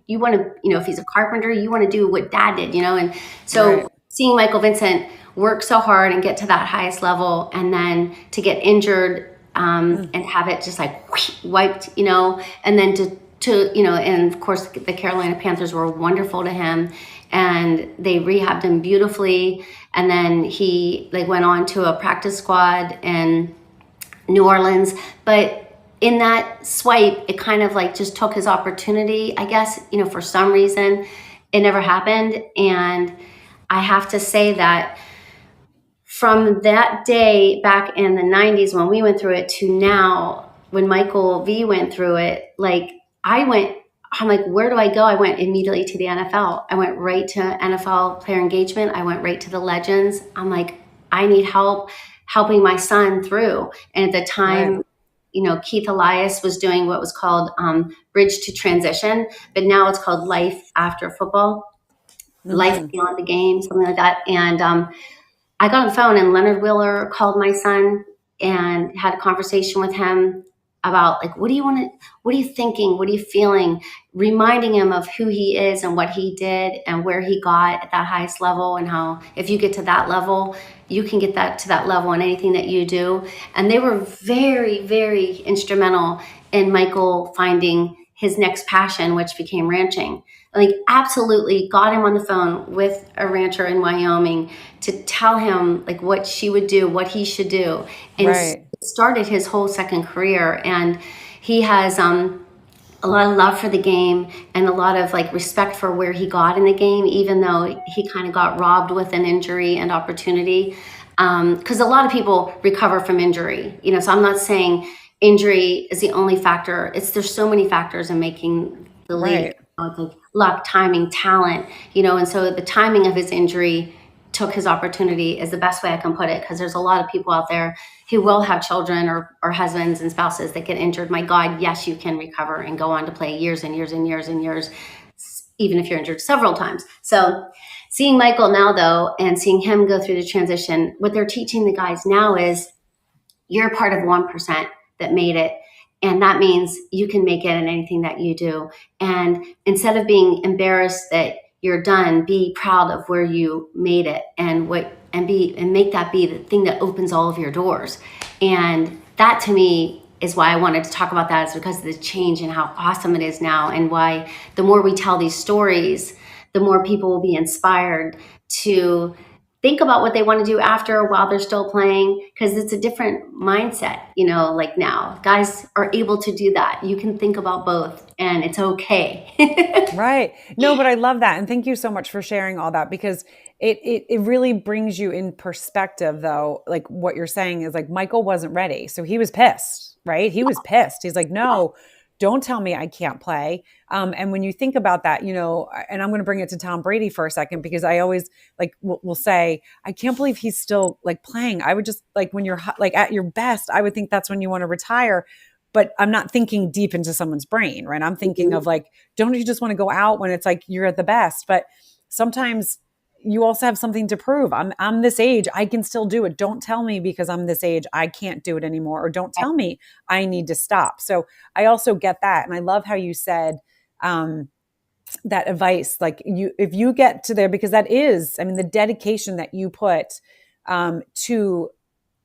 you want to, if he's a carpenter, you want to do what dad did, and so seeing Michael Vincent work so hard and get to that highest level and then to get injured and have it just like wiped, and then and of course the Carolina Panthers were wonderful to him, and they rehabbed him beautifully. And then he like went on to a practice squad in New Orleans. But in that swipe, it kind of like just took his opportunity, I guess, for some reason it never happened. And I have to say that from that day back in the 90s when we went through it to now when Michael V went through it, like I'm like, where do I go? I went immediately to the NFL. I went right to NFL player engagement. I went right to the legends. I'm like, I need help helping my son through. And at the Right. time, Keith Elias was doing what was called Bridge to Transition, but now it's called Life After Football, Life Hmm. Beyond the Game, something like that. And I got on the phone and Leonard Wheeler called my son and had a conversation with him about like, what are you thinking? What are you feeling? Reminding him of who he is and what he did and where he got at that highest level, and how if you get to that level, you can get that to that level in anything that you do. And they were very, very instrumental in Michael finding his next passion, which became ranching. Like absolutely got him on the phone with a rancher in Wyoming to tell him like what she would do, what he should do, and Right. started his whole second career. And he has a lot of love for the game and a lot of like respect for where he got in the game, even though he kind of got robbed with an injury and opportunity. Because a lot of people recover from injury, so I'm not saying injury is the only factor. There's so many factors in making the league. Right. It's like luck, timing, talent, and so the timing of his injury took his opportunity is the best way I can put it, because there's a lot of people out there who will have children or husbands and spouses that get injured. My God, yes, you can recover and go on to play years and years and years and years, even if you're injured several times. So seeing Michael now, though, and seeing him go through the transition, what they're teaching the guys now is you're part of 1% that made it. And that means you can make it in anything that you do. And instead of being embarrassed that you're done, be proud of where you made it and make that be the thing that opens all of your doors. And that to me is why I wanted to talk about that, is because of the change and how awesome it is now, and why the more we tell these stories, the more people will be inspired to think about what they want to do after while they're still playing, because it's a different mindset. Like now guys are able to do that. You can think about both and it's okay. Right. No, but I love that. And thank you so much for sharing all that, because it really brings you in perspective, though. Like what you're saying is like Michael wasn't ready. So he was pissed, right? He was pissed. He's like, no, don't tell me I can't play. And when you think about that, and I'm going to bring it to Tom Brady for a second, because I always like will say, I can't believe he's still like playing. I would just like, when you're like at your best, I would think that's when you want to retire. But I'm not thinking deep into someone's brain, right? I'm thinking of like, don't you just want to go out when it's like you're at the best? But sometimes you also have something to prove. I'm this age, I can still do it. Don't tell me because I'm this age I can't do it anymore, or don't tell me I need to stop. So I also get that, and I love how you said that advice. Like if you get to there, because that is, I mean, the dedication that you put to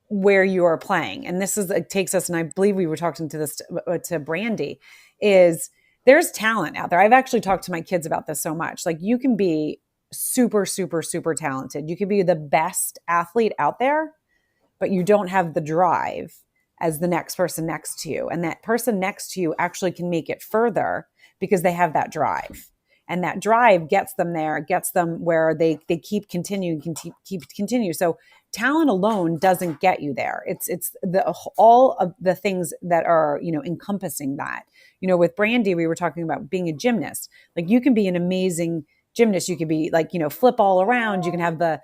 where you are playing. And this is, it takes us, and I believe we were talking to this to Brandy, is there's talent out there. I've actually talked to my kids about this so much. Like you can be super, super, super talented. You could be the best athlete out there, but you don't have the drive as the next person next to you. And that person next to you actually can make it further because they have that drive. And that drive gets them there, gets them where they keep continuing, keep continue. So talent alone doesn't get you there. It's the all of the things that are, encompassing that. With Brandy, we were talking about being a gymnast. Like you can be an amazing gymnast. You could be like, flip all around. You can have the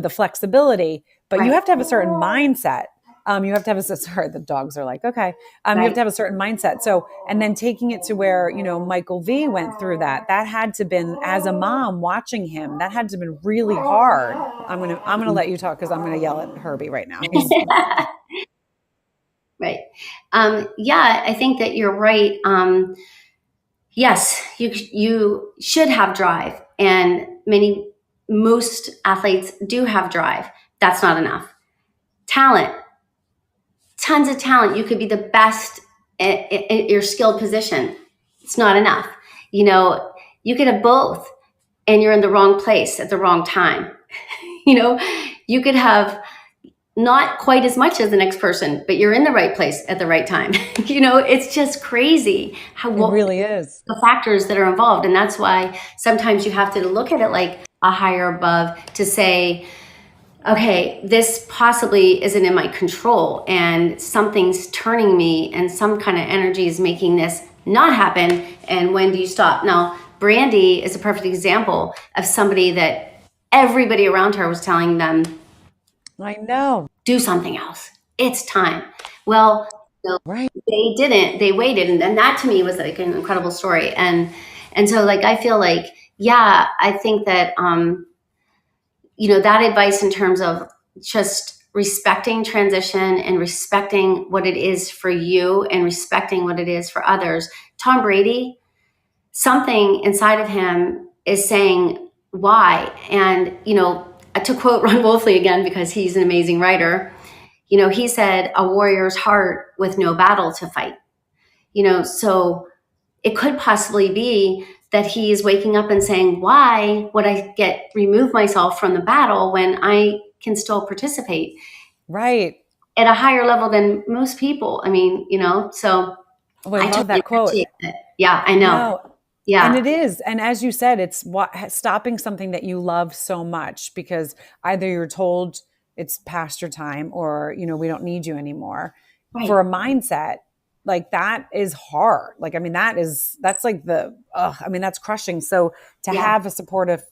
flexibility, but you Right. have to have a certain mindset. You have to have sorry, the dogs are like, okay. You have Right. to have a certain mindset. So, and then taking it to where, Michael V went through that had to been, as a mom watching him, that had to been really hard. I'm going to let you talk, cause I'm going to yell at Herbie right now. Right. Yeah, I think that you're right. Yes, you should have drive, and most athletes do have drive. That's not enough. Talent, tons of talent. You could be the best your skilled position. It's not enough. You know, you could have both and you're in the wrong place at the wrong time. You know, you could have not quite as much as the next person, but you're in the right place at the right time. You know, it's just crazy how It really is. the factors that are involved. And that's why sometimes you have to look at it like a higher above to say, okay, this possibly isn't in my control and something's turning me and some kind of energy is making this not happen. And when do you stop? Now, Brandy is a perfect example of somebody that everybody around her was telling them, I know. do something else. It's time. Well, no, Right. they didn't. They waited, and that to me was like an incredible story. And so like I feel like, yeah, I think that you know, that advice in terms of just respecting transition and respecting what it is for you and respecting what it is for others. Tom Brady, something inside of him is saying why. And you know, to quote Ron Wolfley again because he's an amazing writer, you know, he said, a warrior's heart with no battle to fight. You know, so it could possibly be that he is waking up and saying, why would I remove myself from the battle when I can still participate Right. at a higher level than most people? I mean, you know, so Oh, I I love totally that quote. appreciate it. Yeah, I know. No. And Yeah, it is. And as you said, it's stopping something that you love so much because either you're told it's past your time or, we don't need you anymore. For right. a mindset, like that is hard. Like, I mean, that's like that's crushing. So to Yeah, have a supportive,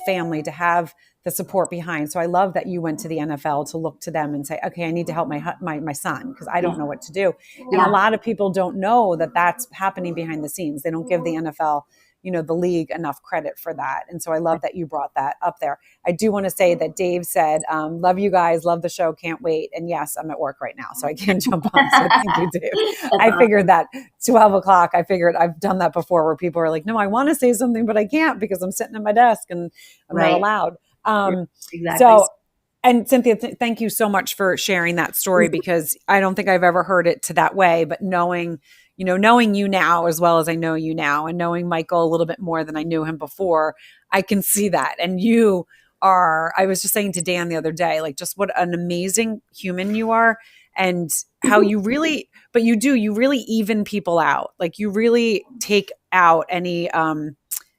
family, to have the support behind. So I love that you went to the NFL to look to them and say, okay, I need to help my son because I don't yeah, know what to do. And a yeah, lot of people don't know that that's happening behind the scenes. They don't give the NFL, the league enough credit for that. And so I love that you brought that up there. I do want to say that Dave said, love you guys, love the show, can't wait. And yes, I'm at work right now, so I can't jump on. So thank you, Dave. that's I awesome. figured that 12 o'clock, I figured I've done that before where people are like, no, I want to say something, but I can't because I'm sitting at my desk and I'm not Right. allowed. Yeah, Um, exactly. so and Cynthia, thank you so much for sharing that story because I don't think I've ever heard it to that way. But knowing you now as well as I know you now, and knowing Michael a little bit more than I knew him before, I can see that. And you are. I was just saying to Dan the other day, like just what an amazing human you are, and how you really, but you really even people out. Like you really take out any.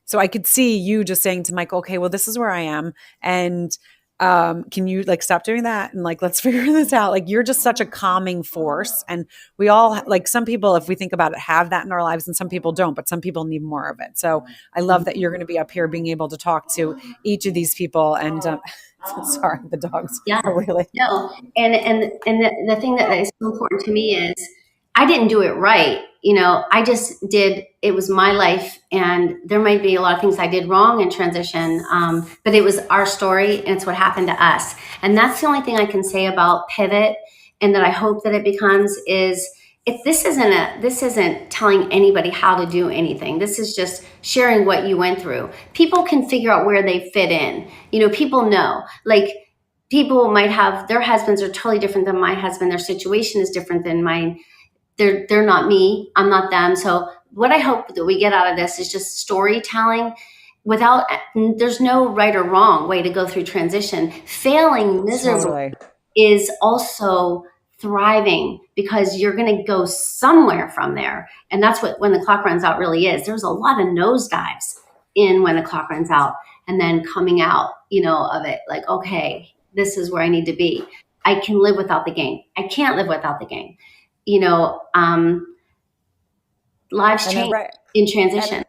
So I could see you just saying to Michael, okay, well, this is where I am, and can you like stop doing that and like let's figure this out. Like you're just such a calming force, and we all, like, some people, if we think about it, have that in our lives and some people don't, but some people need more of it. So I love that you're going to be up here being able to talk to each of these people. And sorry, the dogs Yeah. are really No. And the thing that is so important to me is I didn't do it right. You know, I just did, it was my life and there might be a lot of things I did wrong in transition. But it was our story and it's what happened to us. And that's the only thing I can say about pivot and that I hope that it becomes is if this isn't telling anybody how to do anything. This is just sharing what you went through. People can figure out where they fit in. You know, people know. Like people might have their husbands are totally different than my husband. Their situation is different than mine. They're not me. I'm not them. So what I hope that we get out of this is just storytelling without there's no right or wrong way to go through transition. Failing miserably totally. is also thriving because you're going to go somewhere from there. And that's what when the clock runs out really is. There's a lot of nosedives in when the clock runs out and then coming out, you know, of it like, okay, this is where I need to be. I can live without the game. I can't live without the game. You know, lives And then change right. in And transition.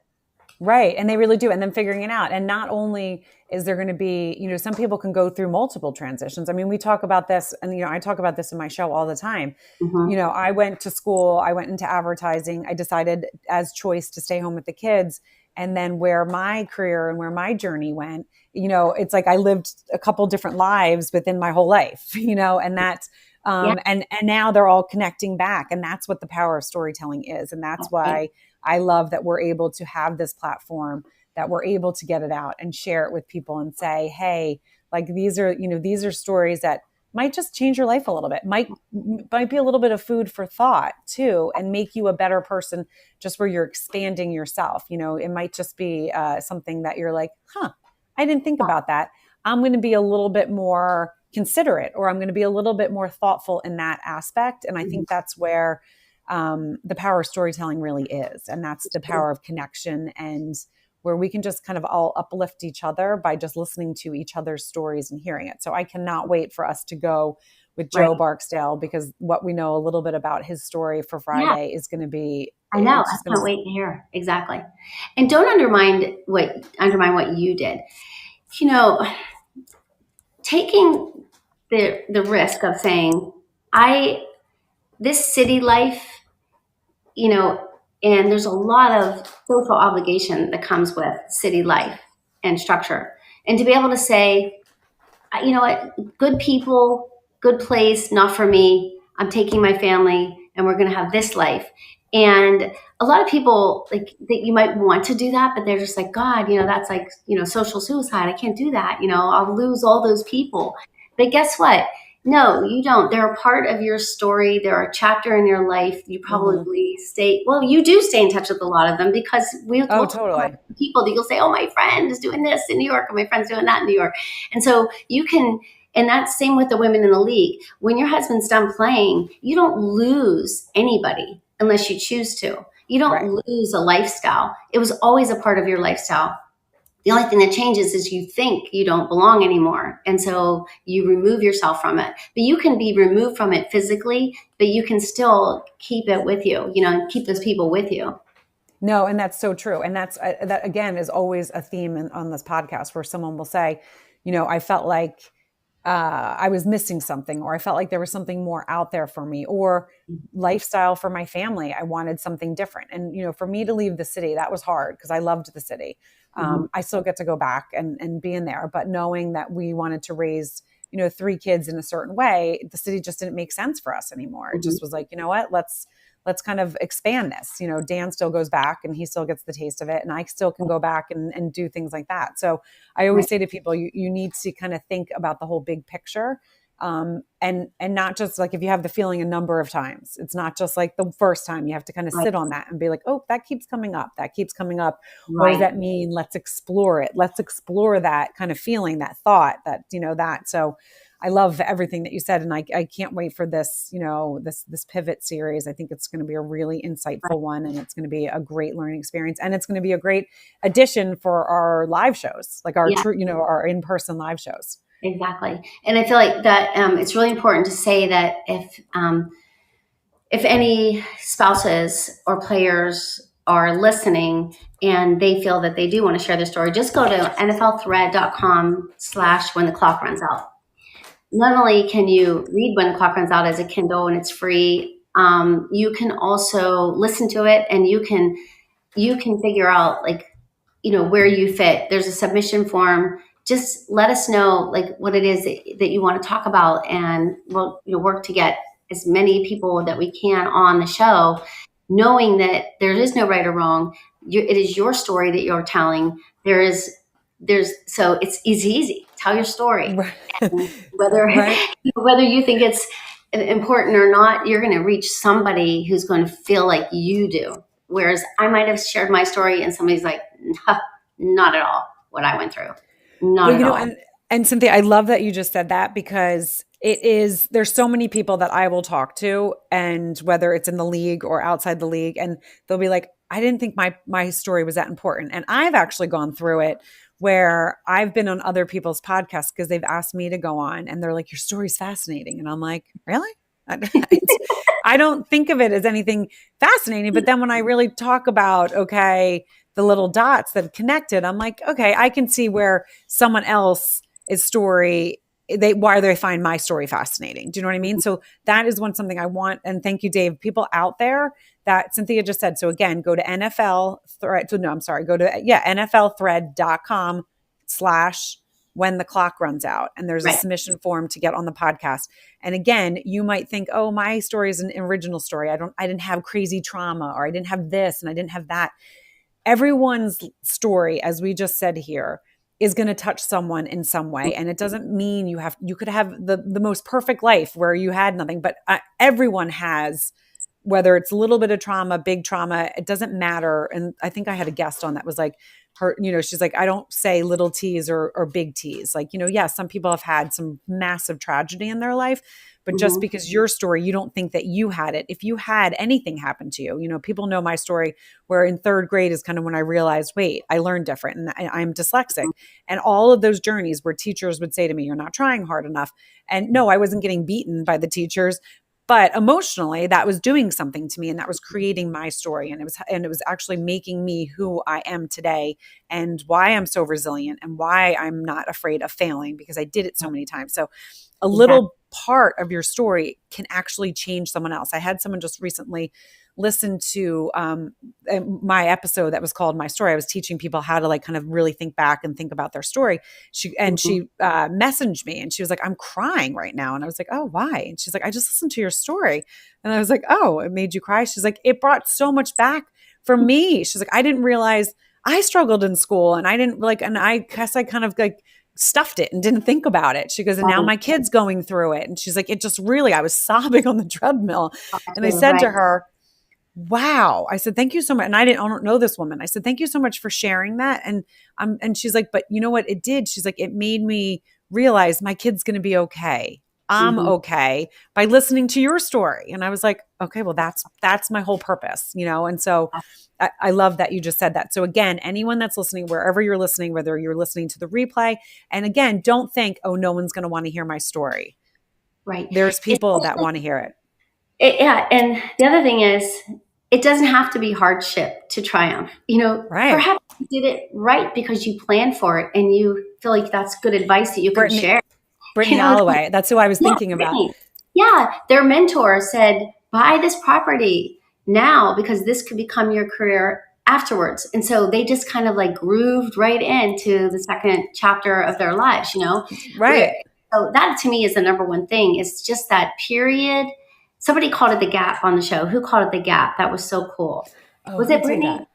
right. And they really do. And then figuring it out. And not only is there going to be, some people can go through multiple transitions. I mean, we talk about this and, I talk about this in my show all the time. Mm-hmm. I went to school, I went into advertising. I decided as choice to stay home with the kids. And then where my career and where my journey went, it's like I lived a couple different lives within my whole life, and that's, Yeah, and now they're all connecting back. And that's what the power of storytelling is. And that's that's right. why I love that we're able to have this platform, that we're able to get it out and share it with people and say, hey, like these are stories that might just change your life a little bit. Might be a little bit of food for thought too, and make you a better person. Just where you're expanding yourself. It might just be something that you're like, huh, I didn't think about that. I'm going to be a little bit more considerate, or I'm going to be a little bit more thoughtful in that aspect. And I Mhm. think that's where the power of storytelling really is, and that's the power of connection, and where we can just kind of all uplift each other by just listening to each other's stories and hearing it. So I cannot wait for us to go with Right. Joe Barksdale, because what we know a little bit about his story for Yeah, Friday is going to be, I know. it's I just going to, can't wait to hear. Exactly. And don't undermine what you did. You know, taking the risk of saying, I this city life, you know, and there's a lot of social obligation that comes with city life and structure. And to be able to say, you know what, good people, good place, not for me. I'm taking my family and we're going to have this life. And a lot of people like that you might want to do that, but they're just like, God, that's like, social suicide. I can't do that. I'll lose all those people. But guess what? No, you don't. They're a part of your story. They're a chapter in your life. You mm-hmm. probably you do stay in touch with a lot of them because we'll Oh, talk totally. to people that you'll say, oh, my friend is doing this in New York, or my friend's doing that in New York. And so you can, and that's same with the women in the league. When your husband's done playing, you don't lose anybody unless you choose to. You Right. don't lose a lifestyle. It was always a part of your lifestyle. The only thing that changes is you think you don't belong anymore. And so you remove yourself from it. But you can be removed from it physically, but you can still keep it with you, and keep those people with you. No, and that's so true. And that again is always a theme on this podcast, where someone will say, I felt like I was missing something, or I felt like there was something more out there for me, or lifestyle for my family. I wanted something different. And, for me to leave the city, that was hard because I loved the city. Mm-hmm. I still get to go back and be in there, but knowing that we wanted to raise, 3 kids in a certain way, the city just didn't make sense for us anymore. It Mm-hmm. just was like, you know what, let's kind of expand this. Dan still goes back and he still gets the taste of it, and I still can go back and do things like that. So I always Right. say to people, you need to kind of think about the whole big picture. And not just like, if you have the feeling a number of times, it's not just like the first time. You have to kind of Right. sit on that and be like, oh, that keeps coming up. That keeps coming up. What does Right. that mean? Let's explore it. Let's explore that kind of feeling, that thought, that. So I love everything that you said. And I can't wait for this, this pivot series. I think it's going to be a really insightful one, and it's going to be a great learning experience. And it's going to be a great addition for our live shows, like our Yeah. true, our in-person live shows. Exactly. And I feel like that it's really important to say that if any spouses or players are listening and they feel that they do want to share their story, just go to nflthread.com/when the clock runs out. Not only can you read When the Clock Runs Out as a Kindle and it's free, you can also listen to it, and you can figure out where you fit. There's a submission form. Just let us know what it is that you want to talk about, and we'll work to get as many people that we can on the show, knowing that there is no right or wrong. It is your story that you're telling. So it's easy. Tell your story. Right. And whether Right. whether you think it's important or not, you're going to reach somebody who's going to feel like you do. Whereas I might have shared my story and somebody's like, "Huh, not at all what I went through. Not Well, at all." and Cynthia, I love that you just said that, because there's so many people that I will talk to, and whether it's in the league or outside the league, and they'll be like, I didn't think my story was that important. And I've actually gone through it where I've been on other people's podcasts because they've asked me to go on, and they're like, your story's fascinating. And I'm like, really? I don't think of it as anything fascinating. But then when I really talk about, okay, the little dots that connected, I'm like, okay, I can see where someone else's story, why they find my story fascinating. Do you know what I mean? So that is something I want. And thank you, Dave. People out there that Cynthia just said. So again, go to NFL thread. So no, I'm sorry. Go to nflthread.com/when the clock runs out. And there's a Right. submission form to get on the podcast. And again, you might think, oh, my story is an original story. I didn't have crazy trauma, or I didn't have this and I didn't have that. Everyone's story, as we just said here, is going to touch someone in some way. And it doesn't mean you could have the most perfect life where you had nothing, but everyone has, whether it's a little bit of trauma, big trauma, it doesn't matter. And I think I had a guest on that was like, her, she's like, I don't say little T's or big T's. Like, yeah, some people have had some massive tragedy in their life, but just Mhm. because your story, you don't think that you had it. If you had anything happen to you, people know my story where in third grade is kind of when I realized, wait, I learned different and I'm dyslexic. And all of those journeys where teachers would say to me, you're not trying hard enough. And no, I wasn't getting beaten by the teachers, but emotionally that was doing something to me, and that was creating my story, and it was actually making me who I am today, and why I'm so resilient, and why I'm not afraid of failing, because I did it so many times. So a Exactly. little part of your story can actually change someone else. I had someone just recently listen to my episode that was called My Story. I was teaching people how to like kind of really think back and think about their story. She Mhm. messaged me and she was like, I'm crying right now. And I was like, oh, why? And she's like, I just listened to your story. And I was like, oh, it made you cry? She's like, it brought so much back for me. She's like, I didn't realize I struggled in school, and I didn't like, and I guess I kind of like stuffed it and didn't think about it. She goes, and now Right. my kid's going through it. And she's like, it just really, I was sobbing on the treadmill. And I Too, said right. to her, wow. I said, thank you so much. And I don't know this woman. I said, thank you so much for sharing that. And she's like, but you know what it did? She's like, it made me realize my kid's going to be okay. I'm Mhm. okay by listening to your story. And I was like, okay, well, that's my whole purpose, And so I love that you just said that. So again, anyone that's listening, wherever you're listening, whether you're listening to the replay, and again, don't think, oh, no one's going to want to hear my story. Right. There's people that Especially, want to hear it. yeah, and the other thing is, it doesn't have to be hardship to triumph. Right. Perhaps you did it right because you planned for it and you feel like that's good advice that you can Brittany, share. You Brittany know, Holloway. That's who I was yeah, thinking about. Brittany. Yeah, their mentor said, buy this property now because this could become your career afterwards. And so they just kind of like grooved right into the second chapter of their lives. Where, Right. so that to me is the number one thing. It's just that period. Somebody called it the gap on the show. Who called it the gap? That was so cool. Oh, Was who it would say Brittany? that?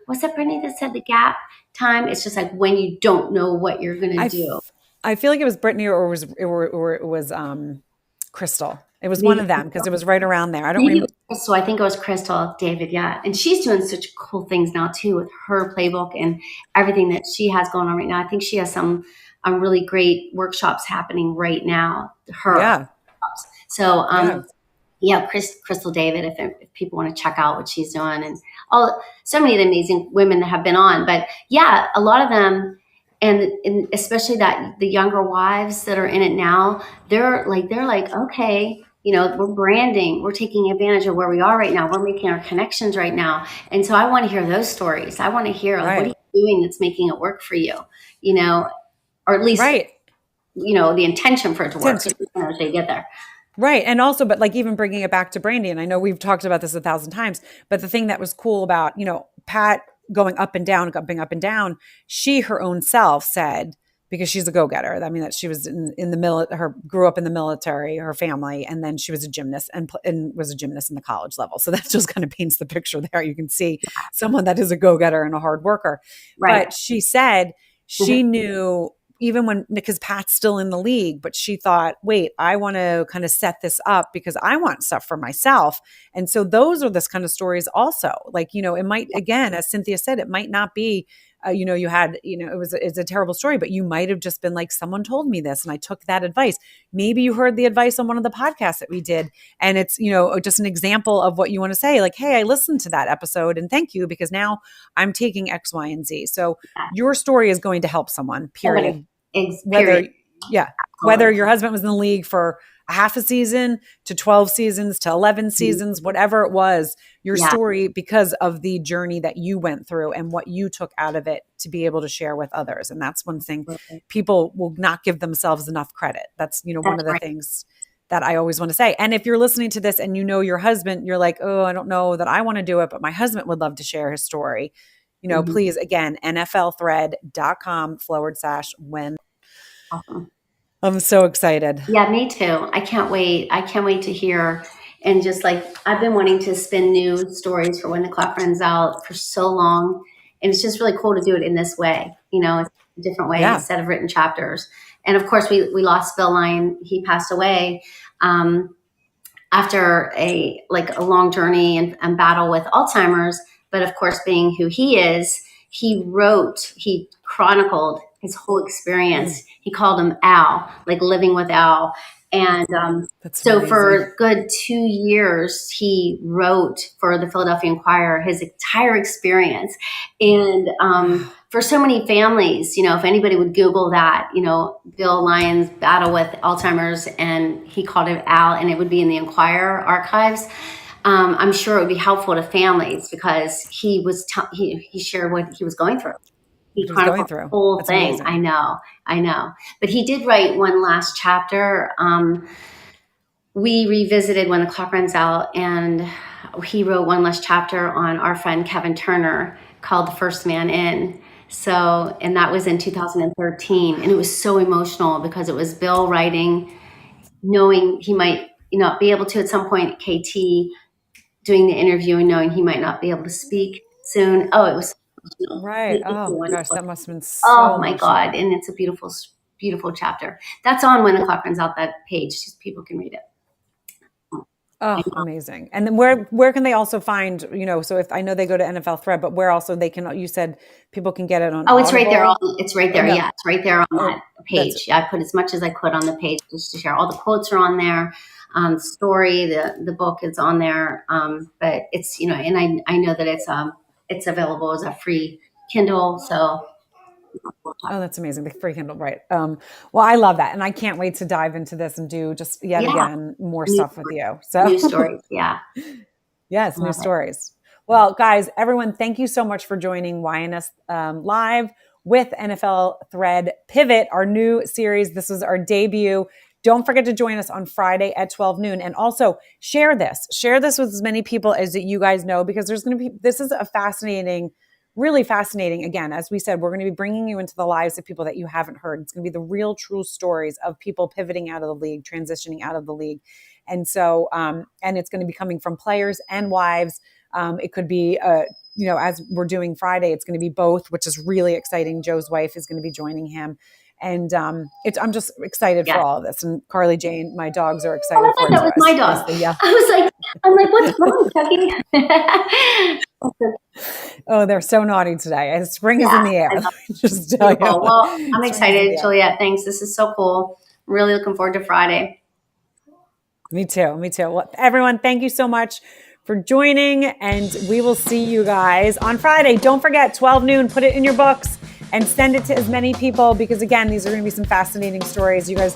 Was that Brittany that said the gap time? It's just like when you don't know what you're going to I, do. f- I feel like it was Brittany or it was Crystal. It was one Maybe of them because it was right around there. I don't Maybe it remember. was Crystal. I think it was Crystal David. Yeah. And she's doing such cool things now too with her playbook and everything that she has going on right now. I think she has some really great workshops happening right now. Her. Yeah. So, Yeah. yeah, Crystal David, if people want to check out what she's doing, and so many of the amazing women that have been on. But yeah, a lot of them, and especially that the younger wives that are in it now, they're like, okay, we're branding, we're taking advantage of where we are right now, we're making our connections right now, and so I want to hear those stories. I want to hear like, what are Right. you doing that's making it work for you, you know, or at least Right. the intention for it to work. Since So you know, so you get there. Right. And also, but like even bringing it back to Brandy, and I know we've talked about this 1,000 times, but the thing that was cool about, Pat going up and down, jumping up and down, she, her own self said, because she's a go-getter. I mean, that she was in the grew up in the military, her family, and then she was a gymnast and was a gymnast in the college level. So that just kind of paints the picture there. You can see someone that is a go-getter and a hard worker. Right. But she said Mhm. she knew even when, because Pat's still in the league, but she thought, wait, I want to kind of set this up because I want stuff for myself. And so those are this kind of stories also. Like, it might, again, as Cynthia said, it might not be, you had, it's a terrible story, but you might have just been like, someone told me this and I took that advice. Maybe you heard the advice on one of the podcasts that we did. And it's, just an example of what you want to say, like, hey, I listened to that episode and thank you because now I'm taking X, Y, and Z. So your story is going to help someone, Somebody, period. period. Whether, yeah, whether Absolutely. your husband was in the league for a half a season to 12 seasons to 11 Mhm. seasons, whatever it was, your Yeah. story, because of the journey that you went through and what you took out of it to be able to share with others. And that's one thing people will not give themselves enough credit. That's, one That's of the right. things that I always want to say. And if you're listening to this and your husband, you're like, oh, I don't know that I want to do it, but my husband would love to share his story. Mhm. Please, again, nflthread.com/when. Awesome. I'm so excited. Yeah, me too. I can't wait. I can't wait to hear. And just like I've been wanting to spin new stories for when the clock runs out for so long. And it's just really cool to do it in this way. a different way Yeah. instead of written chapters. And of course, we lost Bill Lyon. He passed away after a long journey and battle with Alzheimer's. But of course, being who he is, he chronicled his whole experience. He called him Al, like living with Al. And That's so amazing. for a good 2 years, he wrote for the Philadelphia Inquirer his entire experience. And for so many families, if anybody would Google that, Bill Lyon's battle with Alzheimer's, and he called it Al, and it would be in the Inquirer archives. I'm sure it would be helpful to families because he shared what he was going through. He chronicled the whole thing. Amazing. I know. But he did write one last chapter. We revisited When the Clock Runs Out, and he wrote one last chapter on our friend Kevin Turner called The First Man In. So, and that was in 2013. And it was so emotional because it was Bill writing, knowing he might not be able to at some point at KT, doing the interview and knowing he might not be able to speak soon. Oh, it was right. Oh my gosh, that must have been so oh my emotional. God. And it's a beautiful, beautiful chapter. That's on When the Clock Runs Out, that page, just people can read it. Oh, amazing. And then where can they also find, so if I know they go to NFL Thread, but where also you said people can get it on it's right there. It's right there. No. Yeah, it's right there on that page. I put as much as I could on the page just to share. All the quotes are on there. Story, the book is on there. But it's, and I know that it's available as a free Kindle. So oh, that's amazing. The free Kindle, right. Well, I love that. And I can't wait to dive into this and do just yet again more stuff with you. So new stories. Yeah. Yes, new stories. Well, guys, everyone, thank you so much for joining YNS Live with NFL Thread Pivot, our new series. This is our debut. Don't forget to join us on Friday at 12 noon. And also share this with as many people as you guys know, because this is a really fascinating. Again, as we said, we're going to be bringing you into the lives of people that you haven't heard. It's going to be the real, true stories of people pivoting out of the league, transitioning out of the league. And so, and it's going to be coming from players and wives. It could be, as we're doing Friday, it's going to be both, which is really exciting. Joe's wife is going to be joining him. And I'm just excited for all of this. And Carly Jane, my dogs are excited for it. That was my dog. I'm like, what's wrong, Chucky? Oh, they're so naughty today. Spring is in the air. Just tell you. Well, I'm excited, Juliet. Thanks. This is so cool. I'm really looking forward to Friday. Me too. Well, everyone, thank you so much for joining, and we will see you guys on Friday. Don't forget, 12 noon, put it in your books and send it to as many people, because again, these are going to be some fascinating stories. You guys